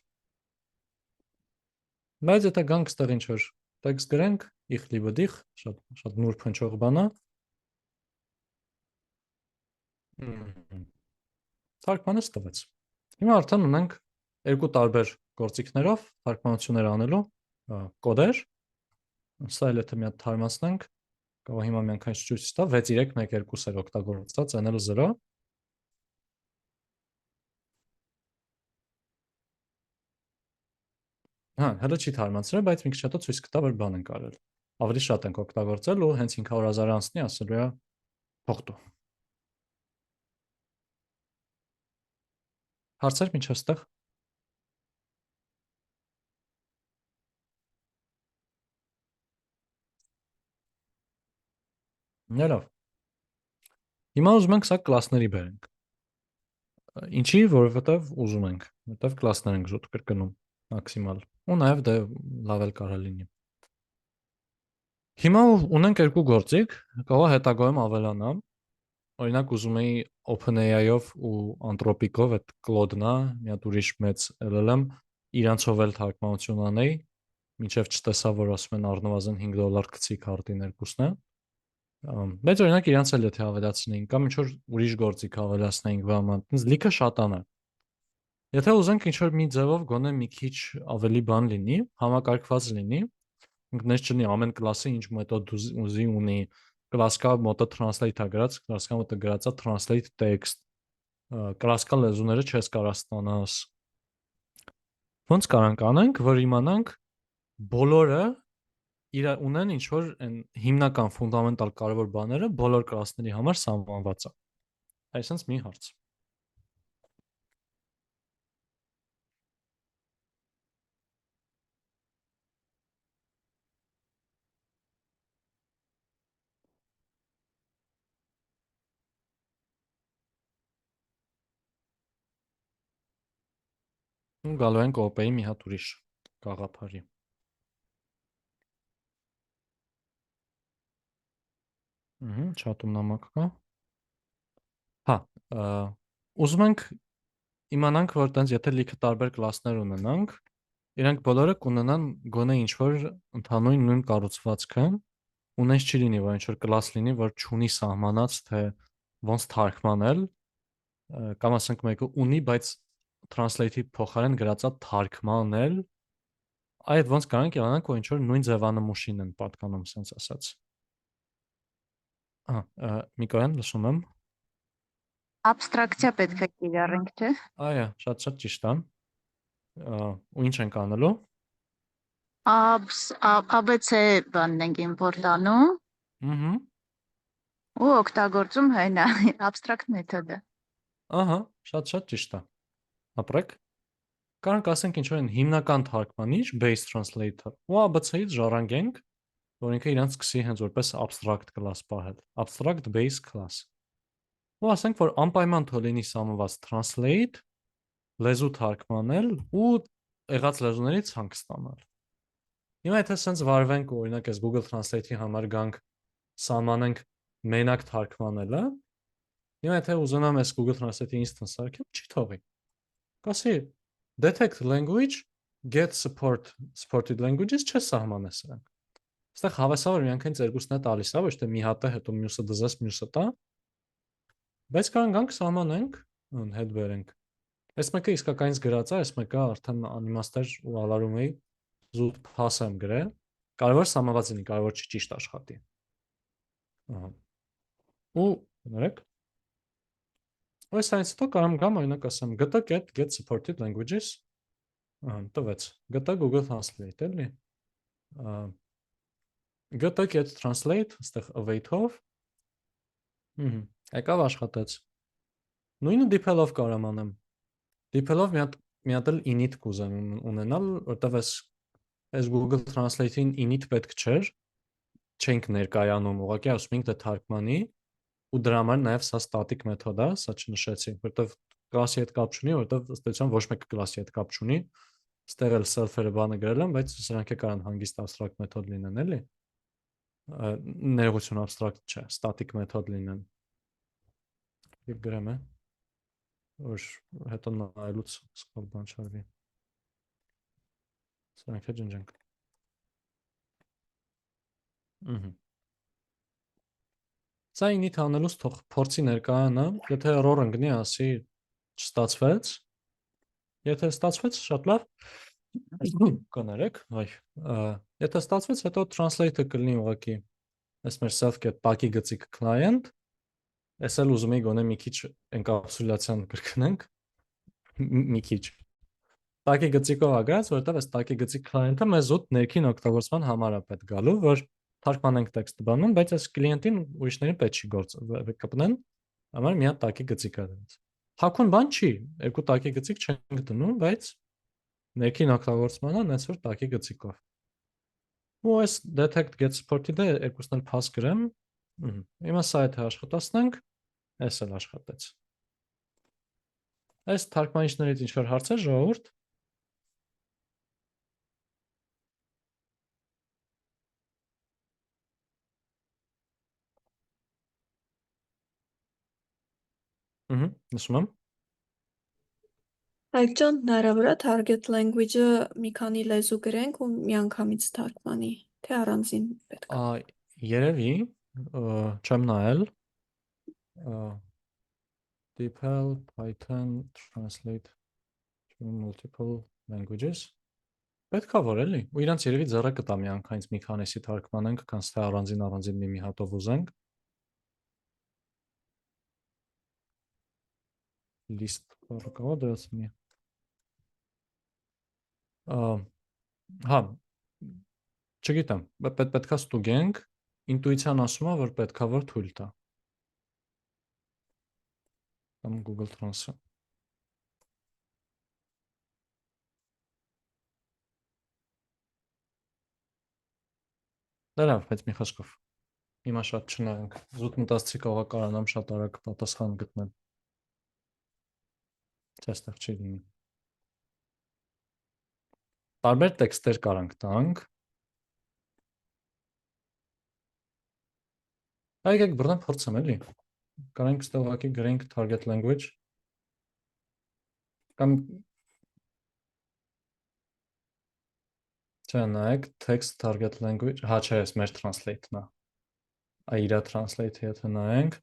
Բայց եթե գանք ստեղ ինչ որ տեքստ գրենք, ich liebe dich, շատ նուրբ հնչող բան է, թարգմանը ստվեց։ Հիմա արդեն ունենք երկու տարբեր գործիքներով թարգմանություններ անելու կոդեր, սա էլ եթե մի հատ թարմացնենք, կարող հիմա միանգամից ցույց տա 6-3-1-2 էր օգտագործած, NL 0։ Հələ չի թարմացրել, բայց մի քիչ հետո ցույց կտա, որ բան ենք արել։ Ավելի շատ ենք օգտագործել ու հենց 500,000 անցնի ասելու է փոխտու։ Հարցեր մինչև ստեղ։ Լավ։ Հիմա ուզում ենք սա կլասների բերենք։ Ինչի, որովհետև ուզում ենք, որովհետև կլասներ ենք զուտ կրկնում մաքսիմալ։ Ու նաև դե լավ էլ կարող լինի։ Հիմա ունենք երկու գործիք, կարող է հետագայում ավելանա։ Օրինակ ուզում էի OpenAI-ով ու Anthropic-ով այդ Claude-նա, մի հատ ուրիշ մեծ LLM իրանցով էլ թարգմանություն անեի, մինչև չտեսա, որ ասում են առնվազն $5 գցի քարտին երկուսն է։ Բայց օրինակ իրանց էլ եթե ավելացնեին կամ ինչ որ ուրիշ գործիք ավելացնեինք վաման, ինձ լիքը շատան է։ Եթե ուզենք ինչ որ մի ձևով գոնե մի քիչ ավելի բան լինի, համակարգված լինի, ինքնես չլինի ամեն կլասը ինչ մեթոդ ուզի ունի, կլասկա մոտը translate-ա գրած, կլասկա մոտը գրածա translate text, կլասկա լեզուները չես կարող ստանաս։ Ոնց կարանք անենք, որ իմանանք բոլորը իր ունեն ինչ որ այն հիմնական ֆունդամենտալ կարևոր բաները բոլոր կլասների համար սահմանված է։ Այսինքն մի հարց։ Ու գալու ենք OP-ի մի հատ ուրիշ գաղափարի։ Չաթում նամակ կա։ Հա, ուզում ենք իմանանք, որ տենց եթե լիքը տարբեր կլասներ ունենանք, իրենք բոլորը կունենան գոնե ինչ որ ընդհանուր նույն կառուցվածքը, ունես չի լինի, որ ինչ որ կլաս լինի, որ չունի սահմանած, թե ոնց թարգմանել, կամ ասենք մեկը ունի, բայց translate-ի փոխարեն գրածա թարգմանել, այդ ոնց կարանք իմանանք, որ ինչ որ նույն ձևանմուշին են պատկանում, ասենց ասած։ Միկոյան, լսում եմ։
Abstract-ը պետք է կիրառենք, չէ՞։
Այո, շատ ճիշտ է։ Ու ինչ ենք անելու։
ABC բանն ենք import անում ու օգտագործում հենա abstract մեթոդը։
Ահա, շատ ճիշտ է։ ապրեք։ Կարանք ասենք ինչ որ են հիմնական թարգմանիչ, base translator։ Ու ABC-ից ժառանգենք, որ ինքը իրանց սկսի հենց որպես abstract class պահել, abstract base class։ Ու ասենք, որ անպայման թող լինի սահմանված translate, լեզու թարգմանել ու եղած լեզուներից հանք ստանալ։ Հիմա եթե sense վարվենք ու օրինակ այս Google Translate-ի համար գանք սահմանենք մենակ թարգմանելը, հիմա եթե ուզենամ այս Google Translate-ի instance սարքեմ, չի թողի։ Կասի detect language get supported languages չսահմանե սրանք։ Այստեղ հավասար միանգամից երկուսն է տալիս, ոչ թե մի հատ է, հետո մյուսը դզես, մյուսը տա։ Բայց կարող ենք սահմանենք, հետ բերենք։ Այս մեկը իսկականից գրած է, այս մեկը արդեն անիմաստեր ու ալարում էի զուտ pass եմ գրել։ Կարևոր սահմանված լինի, կարևոր չի ճիշտ աշխատի։ Ահա։ Ու ներեք։ Այս այնց հետո կարող եմ գամ օրինակ ասեմ get supported languages տվեց։ Google Translate էլի։ Get translate, այստեղ await-ով։ Եկավ աշխատեց։ Նույնը DeepL-ով կարող եմ անեմ։ DeepL-ով մի հատ էլ init կուզեմ ունենալ, որտեղ այս Google Translate-ին init պետք չէր, չենք ներկայանում, ուղղակի ասում ենք դե թարգմանի ու դրա համար նաև սա static մեթոդ է, սա չնշեցի, որտեղ class-ի հետ կապ չունի, որտեղ ըստ էության ոչ մեկը class-ի հետ կապ չունի։ Ստեղ էլ self-երը բանը գրել եմ, բայց սրանք է կարող հանգիստ abstract մեթոդ լինեն, էլի։ Ներողություն abstract չէ, static մեթոդ լինեն։ Եկ գրեմ է, որ հետո նայելուց սխալ բան չարվի։ Սրանք է ջնջենք։ Սա init անելուց թող փորձի ներկայանա, եթե error ընկնի, ասի չստացվեց, եթե ստացվեց, շատ լավ, կներեք, եթե ստացվեց, հետո translate-ը կլինի ուղղակի, այս մեր self-get տակի գծիկ client, ես էլ ուզում էի գոնե մի քիչ էնկապսուլյացիան կրկնենք, մի քիչ, տակի գծիկով ագրած, որտեղ այս տակի գծիկ client-ը մեզ ուտ ներքին օգտագործման համար է պետք գալու, որ թարգմանենք տեքստը բանում, բայց այս կլիենտին ուրիշներին պետք չի կպնեն, համար մի հատ տակի գծիկ է դրանց։ Թաքուն բան չի, երկու տակի գծիկ չենք դնում, բայց ներքին օգտագործմանը նենց որ տակի գծիկով։ Ու այս detect get supported-ը երկուսն էլ pass գրեմ, հիմա սա եթե աշխատացնենք, այս էլ աշխատեց։ Այս թարգմանիչներից ինչ-որ հարցեր, ժողովուրդ։ Լսում եմ։
Հայկ ջան, հնարավոր է target language-ը մի քանի լեզու գրենք ու միանգամից թարգմանի, թե առանձին պետք է։
Երևի, չեմ նայել, DeepL, Python, translate to multiple languages, պետք է որ էլի, ու իրանց երևի ձեռը կտա միանգամից մի քանիսի թարգմանենք, կանց թե առանձին մի հատով ուզենք։ List կարող դրած մի։ Հա, չգիտեմ, պետքա ստուգենք, ինտուիցիան ասում է, որ պետքա որ թույլ տա։ Կամ Google Trans-ը։ Դրանով, բայց մի խոսքով։ Հիմա շատ չնայենք, զուտ մտածեցի կարող կարանամ շատ արագ պատասխան գտնել։ Այստեղ չի լինի։ Տարբեր տեքստեր կարանք տանք։ Եկեք բռնեմ փորձեմ էլի։ Կարանք ստեղ ուղղակի գրենք target language։ Կամ չէ, նայեք text target language, հա չէ, ես մեր translate-ն է։ Իրա translate-ը եթե նայենք,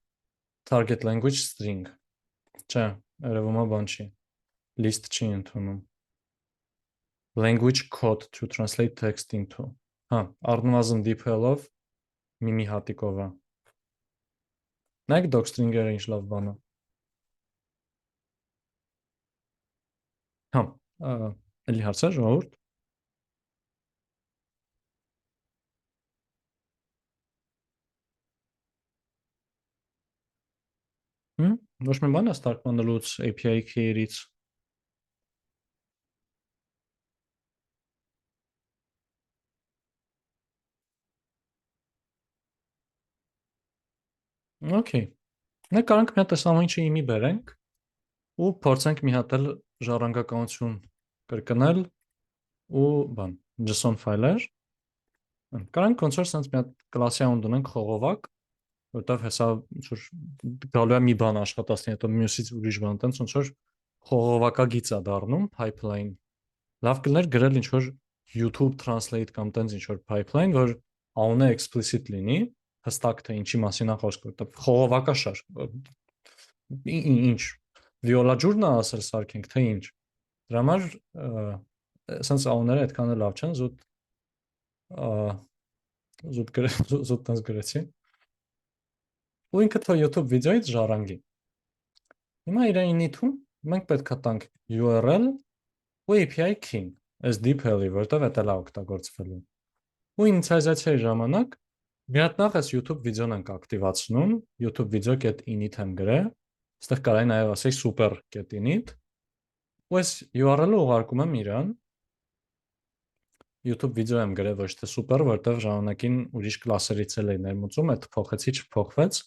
target language string։ Չէ, երևում է բան չի։ List չի ընդունում։ Language code to translate text into։ Հա, առնվազն DeepL-ով մի հատիկով է։ Նայեք docstring-երը ինչ լավ բան է։ Հա, էլի հարցեր, ժողովուրդ։ Ոչ մի բան է ստարկմանելուց API key-երից։ Okay։ Նա կարանք մի հատ այս ամեն ինչը իմի բերենք ու փորձենք մի հատ էլ ժառանգականություն կրկնել ու բան JSON ֆայլեր կարանք ոնց որ sense մի հատ կլասի անուն դնենք խողովակ որտեվ հեսա ոնց որ գալու է մի բան աշխատացնի հետո մյուսից ուրիշ բան տենց ոնց որ խողովակագիծ է դառնում pipeline լավ կլներ գրել ինչ որ YouTube translate կամ տենց ինչ որ pipeline որ անունը explicit լինի հստակ թե ինչի մասին է խոսքը որտեվ խողովակաշար ինչ վիոլա ջուրն է ասել սարքենք թե ինչ դրա համար sense անունները այդքան էլ լավ չեն զուտ տենց գրեցի ու ինքը թո YouTube վիդեոից ժառանգի հիմա իր init-ում մենք պետք է տանք URL ու API key as DeepL-ի որտեվ դա լավ օգտագործվելու ու ինիցիալիզացիայի ժամանակ մի հատ նախ այս YouTube վիդեոն ենք ակտիվացնում YouTube video.init եմ գրել այստեղ կարայի նաև ասել super.init ու այս URL-ը ուղարկում եմ իրան YouTube վիդեո եմ գրել ոչ թե super որտեվ ժամանակին ուրիշ կլասերից էլ էի ներմուծում այդ փոխեցի չփոխվեց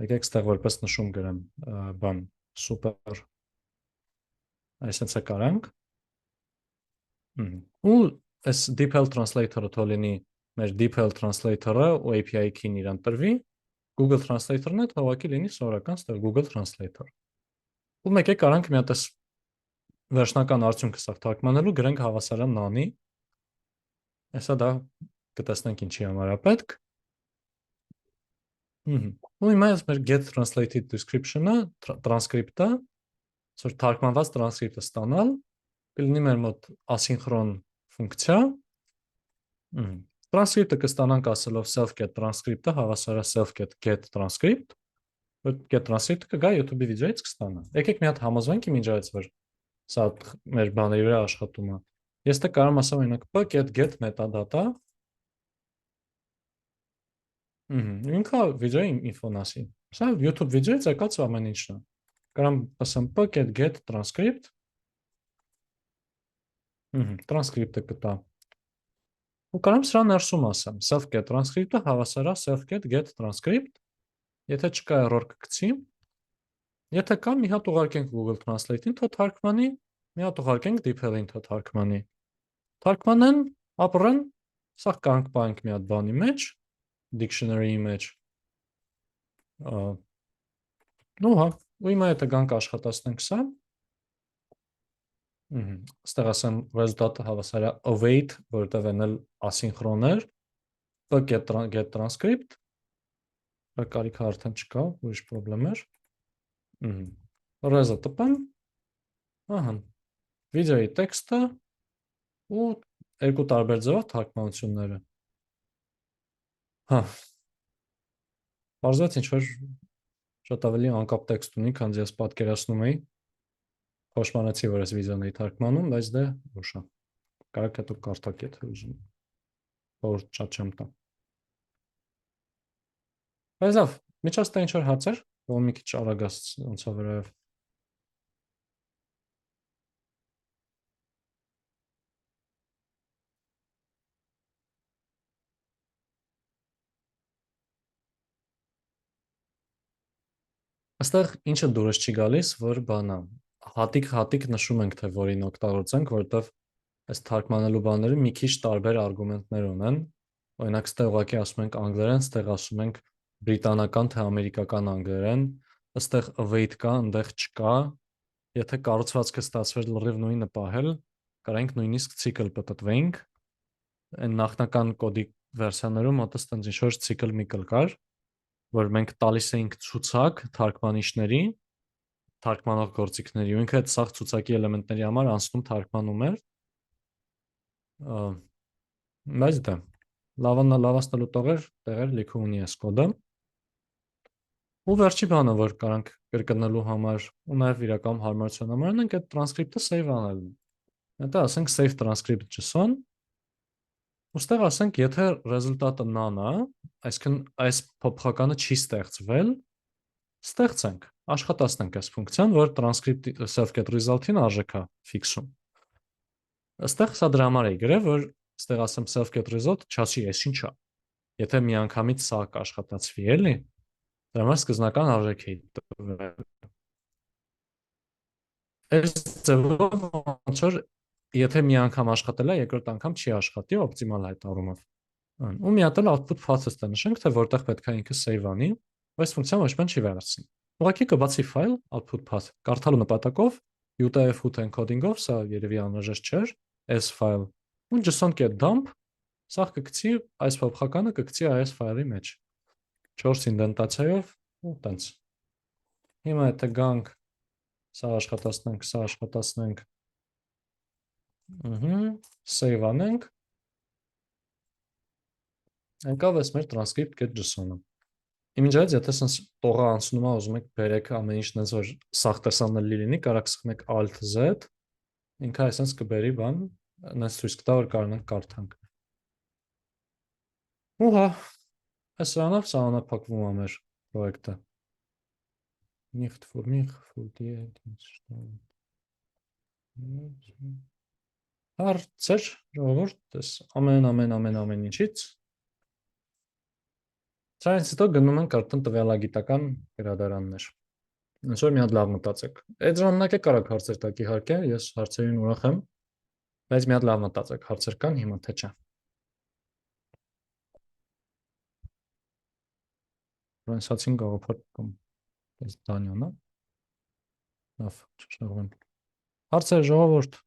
եկեք այստեղ որպես նշում գրեմ բան super այսպես է կարանք ու այս DeepL translator-ը թող լինի մեր DeepL translator-ը ու API key-ն իրան տրվի Google Translator-ն է թողակի լինի սովորական ստեղ Google Translator ու մեկ է կարանք մի հատ այս վերջնական արդյունքը սա թարգմանելու գրենք հավասարան none-ի այսա դա կտեսնենք ինչի համար է պետք ու հիմա այս մեր get translated description-ը transcript-ը որ թարգմանված transcript-ը ստանալ կլինի մեր մոտ ասինխրոն ֆունկցիա transcript-ը կստանանք ասելով self-get transcript-ը հավասար է self-get transcript որ get transcript-ը կգա YouTube-ի վիդեոից կստանա եկեք մի հատ համոզվենք իմիջայից որ սա մեր բաների վրա աշխատում է ես դա կարող եմ ասեմ օրինակ p.get metadata ինքը վիդեոյի ինֆոն ասի սա YouTube վիդեոից եկած ամեն ինչն է կարող եմ ասեմ p.get transcript transcript-ը կտա ու կարող եմ սրա ներսում ասեմ self-get transcript-ը հավասար է self-get transcript եթե չկա error կգցի եթե կա մի հատ ուղարկենք Google Translate-ին թող թարգմանի մի հատ ուղարկենք DeepL-ին թող թարգմանի թարգմանեն ապրեն սա կանք պայենք մի հատ բանի մեջ dictionary-ի մեջ ու հա ու հիմա եթե գանք աշխատացնենք սա Ստեղ ասեմ resultat-ը հավասար է await, որտեղ են էլ ասինխրոն էր, get transcript, կարիքը արդեն չկա, ուրիշ պրոբլեմ էր, result-ը տպեմ, վիդեոյի տեքստը ու երկու տարբեր ձևով թարգմանությունները, պարզվեց ինչ-որ շատ ավելի անկապ տեքստ ունի, քանզի ես պատկերացնում էի, Փոշմանեցի, որ ես վիդեոն էի թարգմանում, բայց դե ուշ է։ Կարաք հետո կարդաք, եթե ուզում։ Որ շատ չեմ տա։ Բայց լավ, միջաստա ինչ որ հարցեր, որ մի քիչ արագ ոնց է վրայով։ Այստեղ ինչը դուրս չի գալիս, որ բանա հատիկ նշում ենք, թե որին օգտագործենք, որովհետև այս թարգմանելու բաները մի քիչ տարբեր արգումենտներ ունեն։ Օրինակ, ստեղ ուղղակի ասում ենք անգլերեն, ստեղ ասում ենք բրիտանական թե ամերիկական անգլերեն, այստեղ await կա, այնտեղ չկա։ Եթե կառուցվածքը ստացվեր լրիվ նույնը պահել, կարանք նույնիսկ ցիկլ պատտվենք։ Այն նախնական կոդի վերսիաներում մոտս տենց ինչ-որ ցիկլ միկլ կար, որ մենք տալիս էինք ցուցակ թարգմանիչների թարգմանող գործիքների ու ինքը այդ սաղ ցուցակի էլեմենտների համար անցնում թարգմանում էր բայց դա լավացնելու տեղեր լիքը ունի այս կոդը ու վերջի բանը որ կարանք կրկնելու համար ու նաև իրական հարմարության համար ենք այդ տրանսկրիպտը save անելն հետո ասենք save transcript JSON ու ստեղ ասենք եթե ռեզուլտատը none-ը այսինքն այս փոփոխականը չի ստեղծվել ստեղծենք աշխատացնենք այս ֆունկցիան, որ transcript self-get result-ին արժեք է ֆիքսում։ Այստեղ սա դրա համար է գրել, որ այստեղ ասեմ self-get result չասի, այս ինչ է։ Եթե մի անգամից սա կաշխատացվի, էլի, Դրա համար սկզբնական արժեք է տվել։ Այս ձևով ոնց որ եթե մի անգամ աշխատել է, երկրորդ անգամ չի աշխատի օպտիմալ հայտարարումով։ Ու մի հատ էլ output path-ը նշենք, թե որտեղ պետք է ինքը save անի, այս ֆունկցիան ոչ բան չի վերացնի։ Ուղղակի կբացի file output path կարդալու նպատակով UTF-8 encoding-ով, սա երևի անհրաժեշտ չէր, s file ու json.dump սա կգցի այս փոփոխականը կգցի այս ֆայլի մեջ 4 ինդենտացիայով ու տենց։ Հիմա եթե գանք սա աշխատացնենք, save անենք, անկավ ես մեր transcript.json-ը։ Իմիջայից եթե սենց տողը անցնում է, ուզում եք բերեք ամեն ինչ նենց որ սաղ տեսանելի լինի, կարաք սխում եք Alt-Z, ինքը այսենց կբերի բան, նենց ցույց կտա, որ կարող ենք կարդանք։ Ուհա, այս սրանով սահմանափակվում է մեր պրոյեկտը։ Nicht für mich, für die հարցեր, ժողովուրդ, ամեն ինչից։ Սրանից հետո գնում ենք արդեն տվյալագիտական գրադարաններ։ Ոնց որ մի հատ լավ մտածեք։ Այդ ժամանակ է կարաք հարցեր տակ իհարկե, ես հարցերին ուրախ եմ, բայց մի հատ լավ մտածեք, հարցեր կան հիմա թե չէ։ Ֆրանսիացին գաղափար կամ այս Դանիանը։ Լավ, չշնորհում։ Հարցեր ժողովուրդ։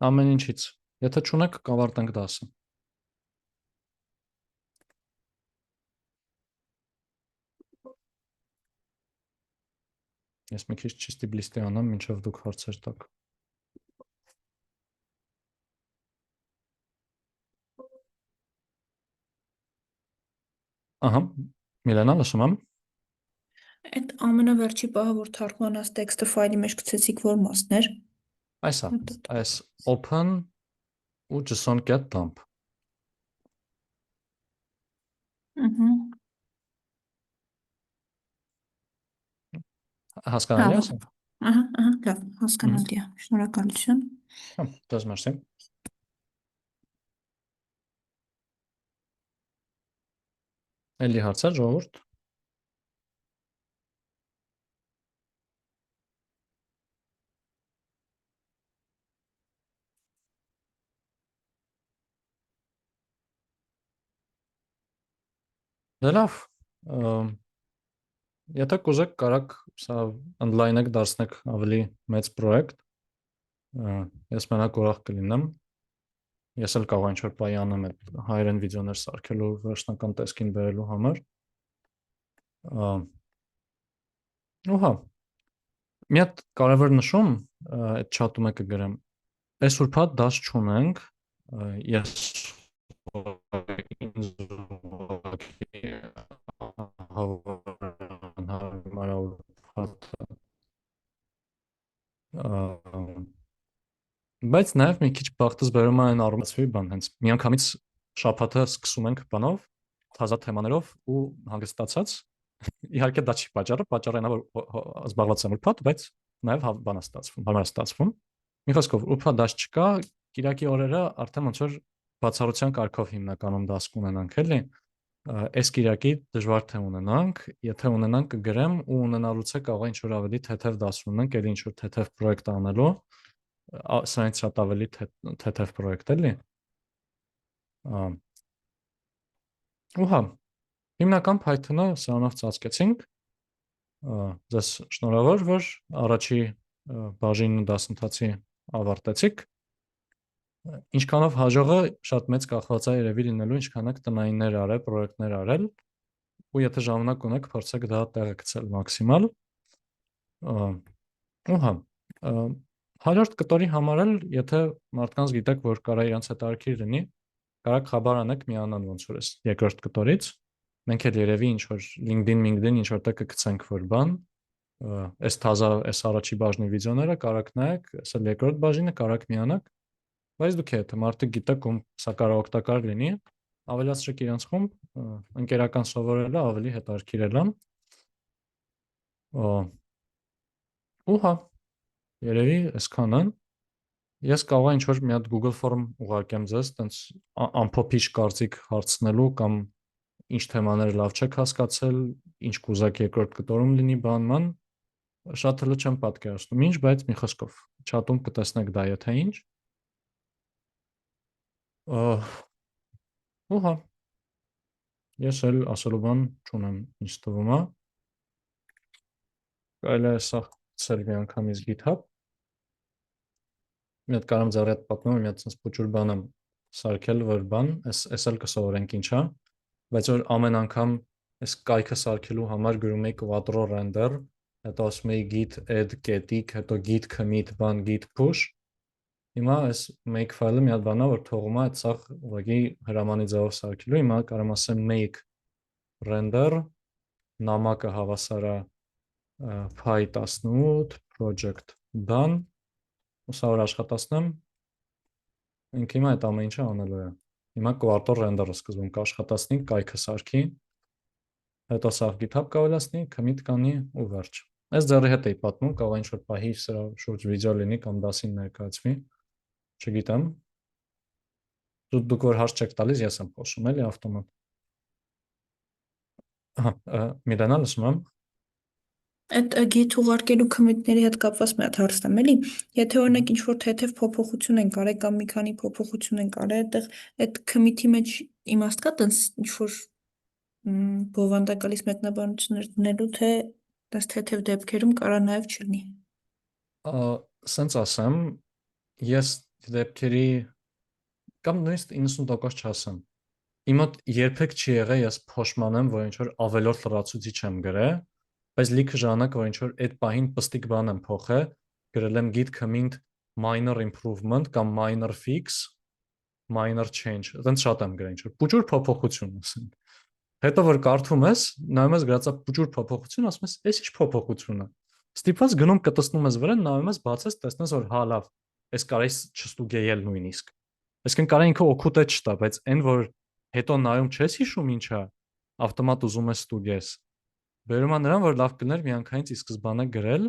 Ամեն ինչից։ Եթե չունեք, կավարտենք դասը։ Ես մի քիչ ճիշտի բլիստի անեմ, մինչև դուք հարցեր տաք։ Ահա, Միլենա, լսում եմ։
Այդ ամենավերջի պահը, որ թարգմանած տեքստը ֆայլի մեջ գցեցիք, որ մասն էր։
Այս open ու json.dump։ Հասկանալի է ասեմ։
Լավ, հասկանալի է։ Շնորհակալություն։
Դες մերսի։ Էլի հարցեր ժողովուրդ։ Դե լավ, եթե կուզեք կարաք սա online-եք դարձնեք ավելի մեծ պրոյեկտ, ես մենակ ուրախ կլինեմ, ես էլ կարող ինչ-որ պայի անեմ այդ հայերեն վիդեոներ սարքելու վերջնական տեսքին բերելու համար, ուհա, մի հատ կարևոր նշում, այդ չատում է կգրեմ, այս ուրբաթ դաս չունենք, ես բայց նաև մի քիչ բախտս բերում է այն առումացվի բան, հենց միանգամից շաբաթը սկսում ենք բանով, թազա թեմաներով ու հանգստացած, իհարկե դա չի պատճառը նա որ զբաղված եմ ուրբաթ, բայց նաև բան է ստացվում, հարմար է ստացվում։ Մի խոսքով ուրբաթ դաս չկա, կիրակի օրերը արդեն ոնց որ բացառության կարգով հիմնականում դաս կունենանք, էլի։ Այս կիրակի դժվար թե ունենանք, եթե ունենանք կգրեմ ու ունենալուց է կարող է ինչ-որ ավելի թեթև դաս ունենանք, էլի ինչ-որ թեթև պրոյեկտ անելու, սրանից շատ ավելի թեթև պրոյեկտ էլի։ Ուհա, հիմնական Python-ը սրանով ծածկեցինք, ձեզ շնորհավոր, որ առաջի բաժին դասընթացի ավարտեցիք, ինչքանով հաջողը շատ մեծ կախված է երևի լինելու, ինչքանակ տնայիններ արել, պրոյեկտներ արել, ու եթե ժամանակ ունեք, փորձեք դա տեղեկցել մաքսիմալ։ Ուհա, հաջորդ կտորի համար էլ, եթե մարդկանց գիտեք, որ կարա իրանց հետաքրքիր լինի, կարաք խաբար անեք միանան ոնց որ էս երկրորդ կտորից, մենք էլ երևի ինչ որ LinkedIn, ինչ որտեղ կգցենք որ բան, այս թազա, այս առաջի բաժնի վիդեոները կարաք նայեք, այս էլ երկրորդ բաժինը կարաք միանաք, բայց դուք եթե մարդիկ գիտեք, ում սա կարող օգտակար լինի, ավելացրեք իրենց խումբ, ընկերական սովորելը ավելի հետաքրքիր է լան, Ու հա, երևի այսքան են։ Ես կարող եմ ինչ-որ մի հատ Google Form ուղարկեմ ձեզ, տենց ամփոփիչ կարծիք հարցնելու կամ ինչ թեմաները լավ չեք հասկացել, ինչ կուզակ երկրորդ կտորում լինի բանման, շատ հլը չեմ պատկերացնում ինչ, բայց մի խոսքով չաթում կտեսնեք դա եթե ինչ։ Ու հա, ես էլ ասելու բան չունեմ, ինձ թվում է։ Կարելի է սա ցել մի անգամից GitHub։ Մի հատ կարամ ձեռի հետ պատմեմ, մի հատ sense փոքր բան եմ սարքել, որ բան, էս էլ կսովորենք ինչ է, բայց որ ամեն անգամ այս կայքը սարքելու համար գրում էի quattro render, հետո ասում էի git add կետիկ, հետո git commit բան git push։ Հիմա այս make file-ը մի հատ բան է, որ թողում է այդ սա ուղղակի հրամանի ձևով սարքելու, հիմա կարամ ասեմ make render նամակը հավասար է py18 project done ու սա որ աշխատացնեմ, ինքը հիմա այդ ամեն ինչը անելու է։ Հիմա quattro render-ը սկզբում կաշխատացնի, կայքը սարքի, հետո սա GitHub կավելացնի, commit կանի ու վերջ։ Այս ձեռի հետ էի պատմում, կարող է ինչ-որ պահի սրա շուրջ վիդեո լինի կամ դասին ներկայացվի, չգիտեմ։ Դուք որ հարց չեք տալիս, ես եմ խոսում, էլի ավտոմատ։ Միլանա լսում եմ։
Այդ git ուղարկելու commit-ների հետ կապված մի հատ հարց եմ, էլի։ Եթե օրինակ ինչ-որ թեթև փոփոխություն են կարել կամ մի քանի փոփոխություն են կարել, այդտեղ այդ commit-ի մեջ իմաստ կա տենց ինչ-որ բովանդակալից մեկնաբանություններ դնելու, թե տես թեթև դեպքերում կարա նաև չլինի։
Սենց ասեմ, ես դեպքերի կամ նույնիսկ 90% չասեմ։ Իմ մոտ երբեք չի եղել ես փոշմանեմ, որ ինչ-որ ավելորդ լրացուցիչ եմ գրել, բայց լիքը ժամանակ որ ինչ-որ այդ պահին պստիկ բան եմ փոխել, գրել եմ git commit minor improvement կամ minor fix, minor change, այդպես շատ եմ գրել ինչ-որ փոքր փոփոխություն ասենք։ Հետո որ կարդում ես, նայում ես գրածա փոքր փոփոխություն, ասում ես, «Էս ինչ փոփոխություն է»։ Ստիպված գնում կտցնում ես վրան, նայում ես, բացես, տեսնես որ հա լավ, այս կարես չստուգեյել նույնիսկ։ Այսինքն կարա ինքը օգուտ է չտա, բայց այն որ հետո նայում չես հիշում ինչա, ավտոմատ ուզում ես ստուգես։ Բերում է նրան, որ լավ կներ միանգամից ի սկզբանե գրել,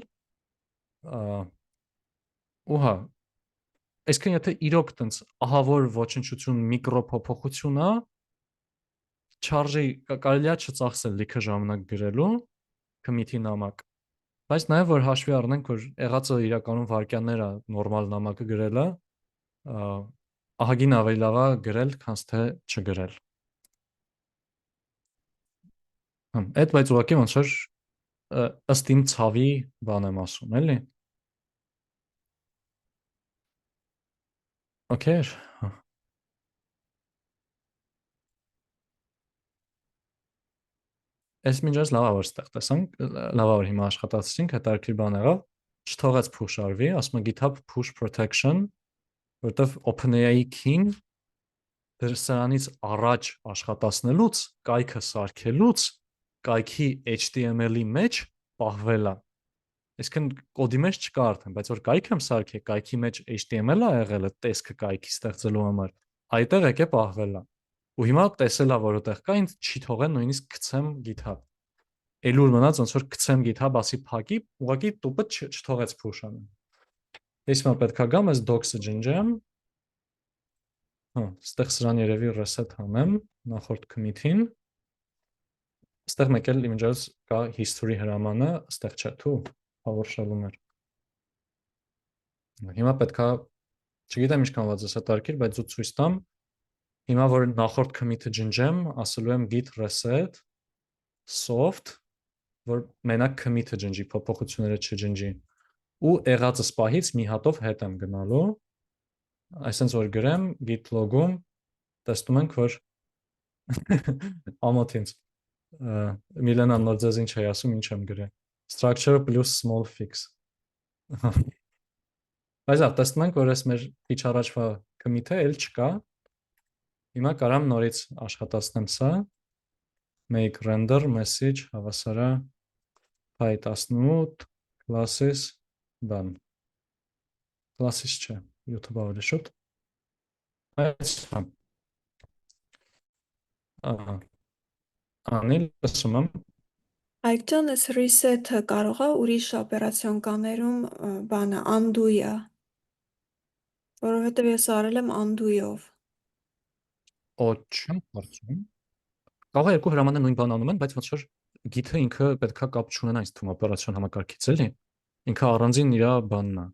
ու հա, այսինքն եթե իրոք տենց ահավոր ոչնչություն միկրո փոփոխություն է, չարժի կարելի է չծախսել լիքը ժամանակ գրելու commit-ի նամակ, բայց նաև որ հաշվի առնենք, որ եղածը իրականում վարքյաններ է նորմալ նամակը գրելը, ահագին ավելի լավ է գրել, քան թե չգրել։ Այդ բայց ուղղակի ոնց որ ըստ իմ ցավի բան եմ ասում, էլի։ Okay։ Այս մինչև լավ է որ ստեղ տեսանք, լավ է որ հիմա աշխատացինք, հետաքրքիր բան եղավ, չթողեց push արվի, ասում է GitHub push protection, որտեվ OpenAI key-ն դրսանից առաջ աշխատացնելուց, կայքը սարքելուց, կայքի HTML-ի մեջ պահվել է։ Այսինքն կոդի մեջ չկա արդեն, բայց որ կայք եմ սարքել, կայքի մեջ HTML-ը եղել է տեսքը կայքի ստեղծելու համար, այդտեղ եկե պահվել է։ Ու հիմա տեսել է որ այդտեղ կա, ինձ չի թողել նույնիսկ գցեմ GitHub։ Էլուր մնաց ոնց որ գցեմ GitHub, ասի փակի, ուղղակի տուպը չթողեց push անեմ։ Ես հիմա պետք է գամ, այս docs-ը ջնջեմ։ Ստեղ սրան երևի reset անեմ, նախորդ commit-ին։ Ստեղ մեկ էլ իմիջիայլս կա history հրամանը, ստեղ չէ, թու, PowerShell-ում էր։ Հիմա պետք է, չգիտեմ ինչքան ված ես հետաքրքիր, բայց ու ցույց տամ։ Հիմա որ նախորդ commit-ը ջնջեմ, ասելու եմ git reset soft, որ մենակ commit-ը ջնջի, փոփոխությունները չջնջի։ Ու եղածը սպահից մի հատով հետ եմ գնալու։ Այսինքն որ գրեմ git log-ում, տեսնում ենք որ ամոթինց Միլենան նոր ձեզ ինչ է ասում, ինչ եմ գրել։ Structure plus small fix։ Բայց տեսնում ենք որ այս մեր քիչ առաջվա commit-ը էլ չկա։ Հիմա կարամ նորից աշխատացնեմ սա, make render message հավասար է py18 classes done։ Classes չէ, YouTube ավելի շուտ։ Այս Անիլ լսում եմ։
Այք ջան, այս reset-ը կարող է ուրիշ օպերացիոն կաներում բանը undo-ը, որովհետև ես արել եմ undo-ով։
Օ, չեմ կարծում։ Կարող է երկու հրամաններ նույն բանն անում են, բայց ոնց որ Git-ը ինքը պետքա կապ չունենա ինձ թվում օպերացիոն համակարգից էլի։ Ինքը առանձին իր բանն է։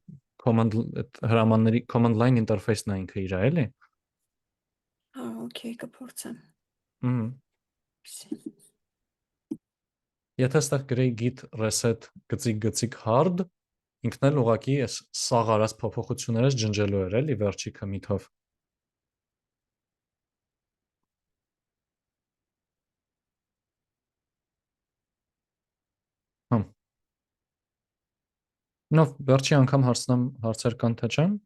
Այդ հրամանների command line interface-ն է ինքը իր էլի։
Հա, օքեյ, կփորձեմ։
Մհմ։ Եթե ստեղ գրեի git reset գծիկ hard, ինքն էլ ուղղակի այս սաղ արած փոփոխությունները ջնջելու էր էլի վերջի commit-ով։ Հմ։ Նով վերջի անգամ հարցնեմ հարցեր կան թե չեմ։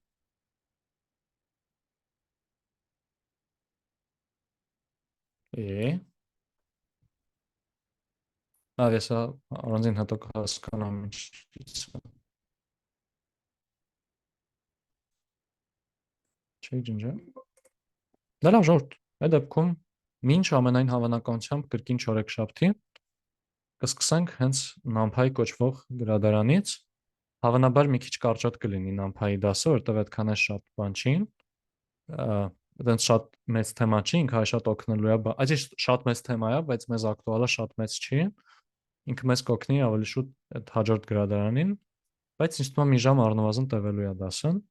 Ես առանձին հետո կհասկանամ ինչից է։ Չի ջնջա։ Դա լավ ժողովուրդ, այդ դեպքում մինչ ամենայն հավանականությամբ կրկին չորեքշաբթի կսկսենք հենց NumPy կոչվող գրադարանից։ Հավանաբար մի քիչ կարճատ կլինի NumPy դասը, որտեղ այդքան է շատ բան չի։ Այդպես շատ մեծ թեմա չի, ինքը շատ օգնելու է, այսինքն շատ մեծ թեմա է, բայց մեզ ակտուալը շատ մեծ չի։ Ինքը մեզ կօգնի ավելի շուտ այդ հաջորդ գրադարանին, բայց ինձ թվում է մի ժամ առնվազն տևելու է դասը։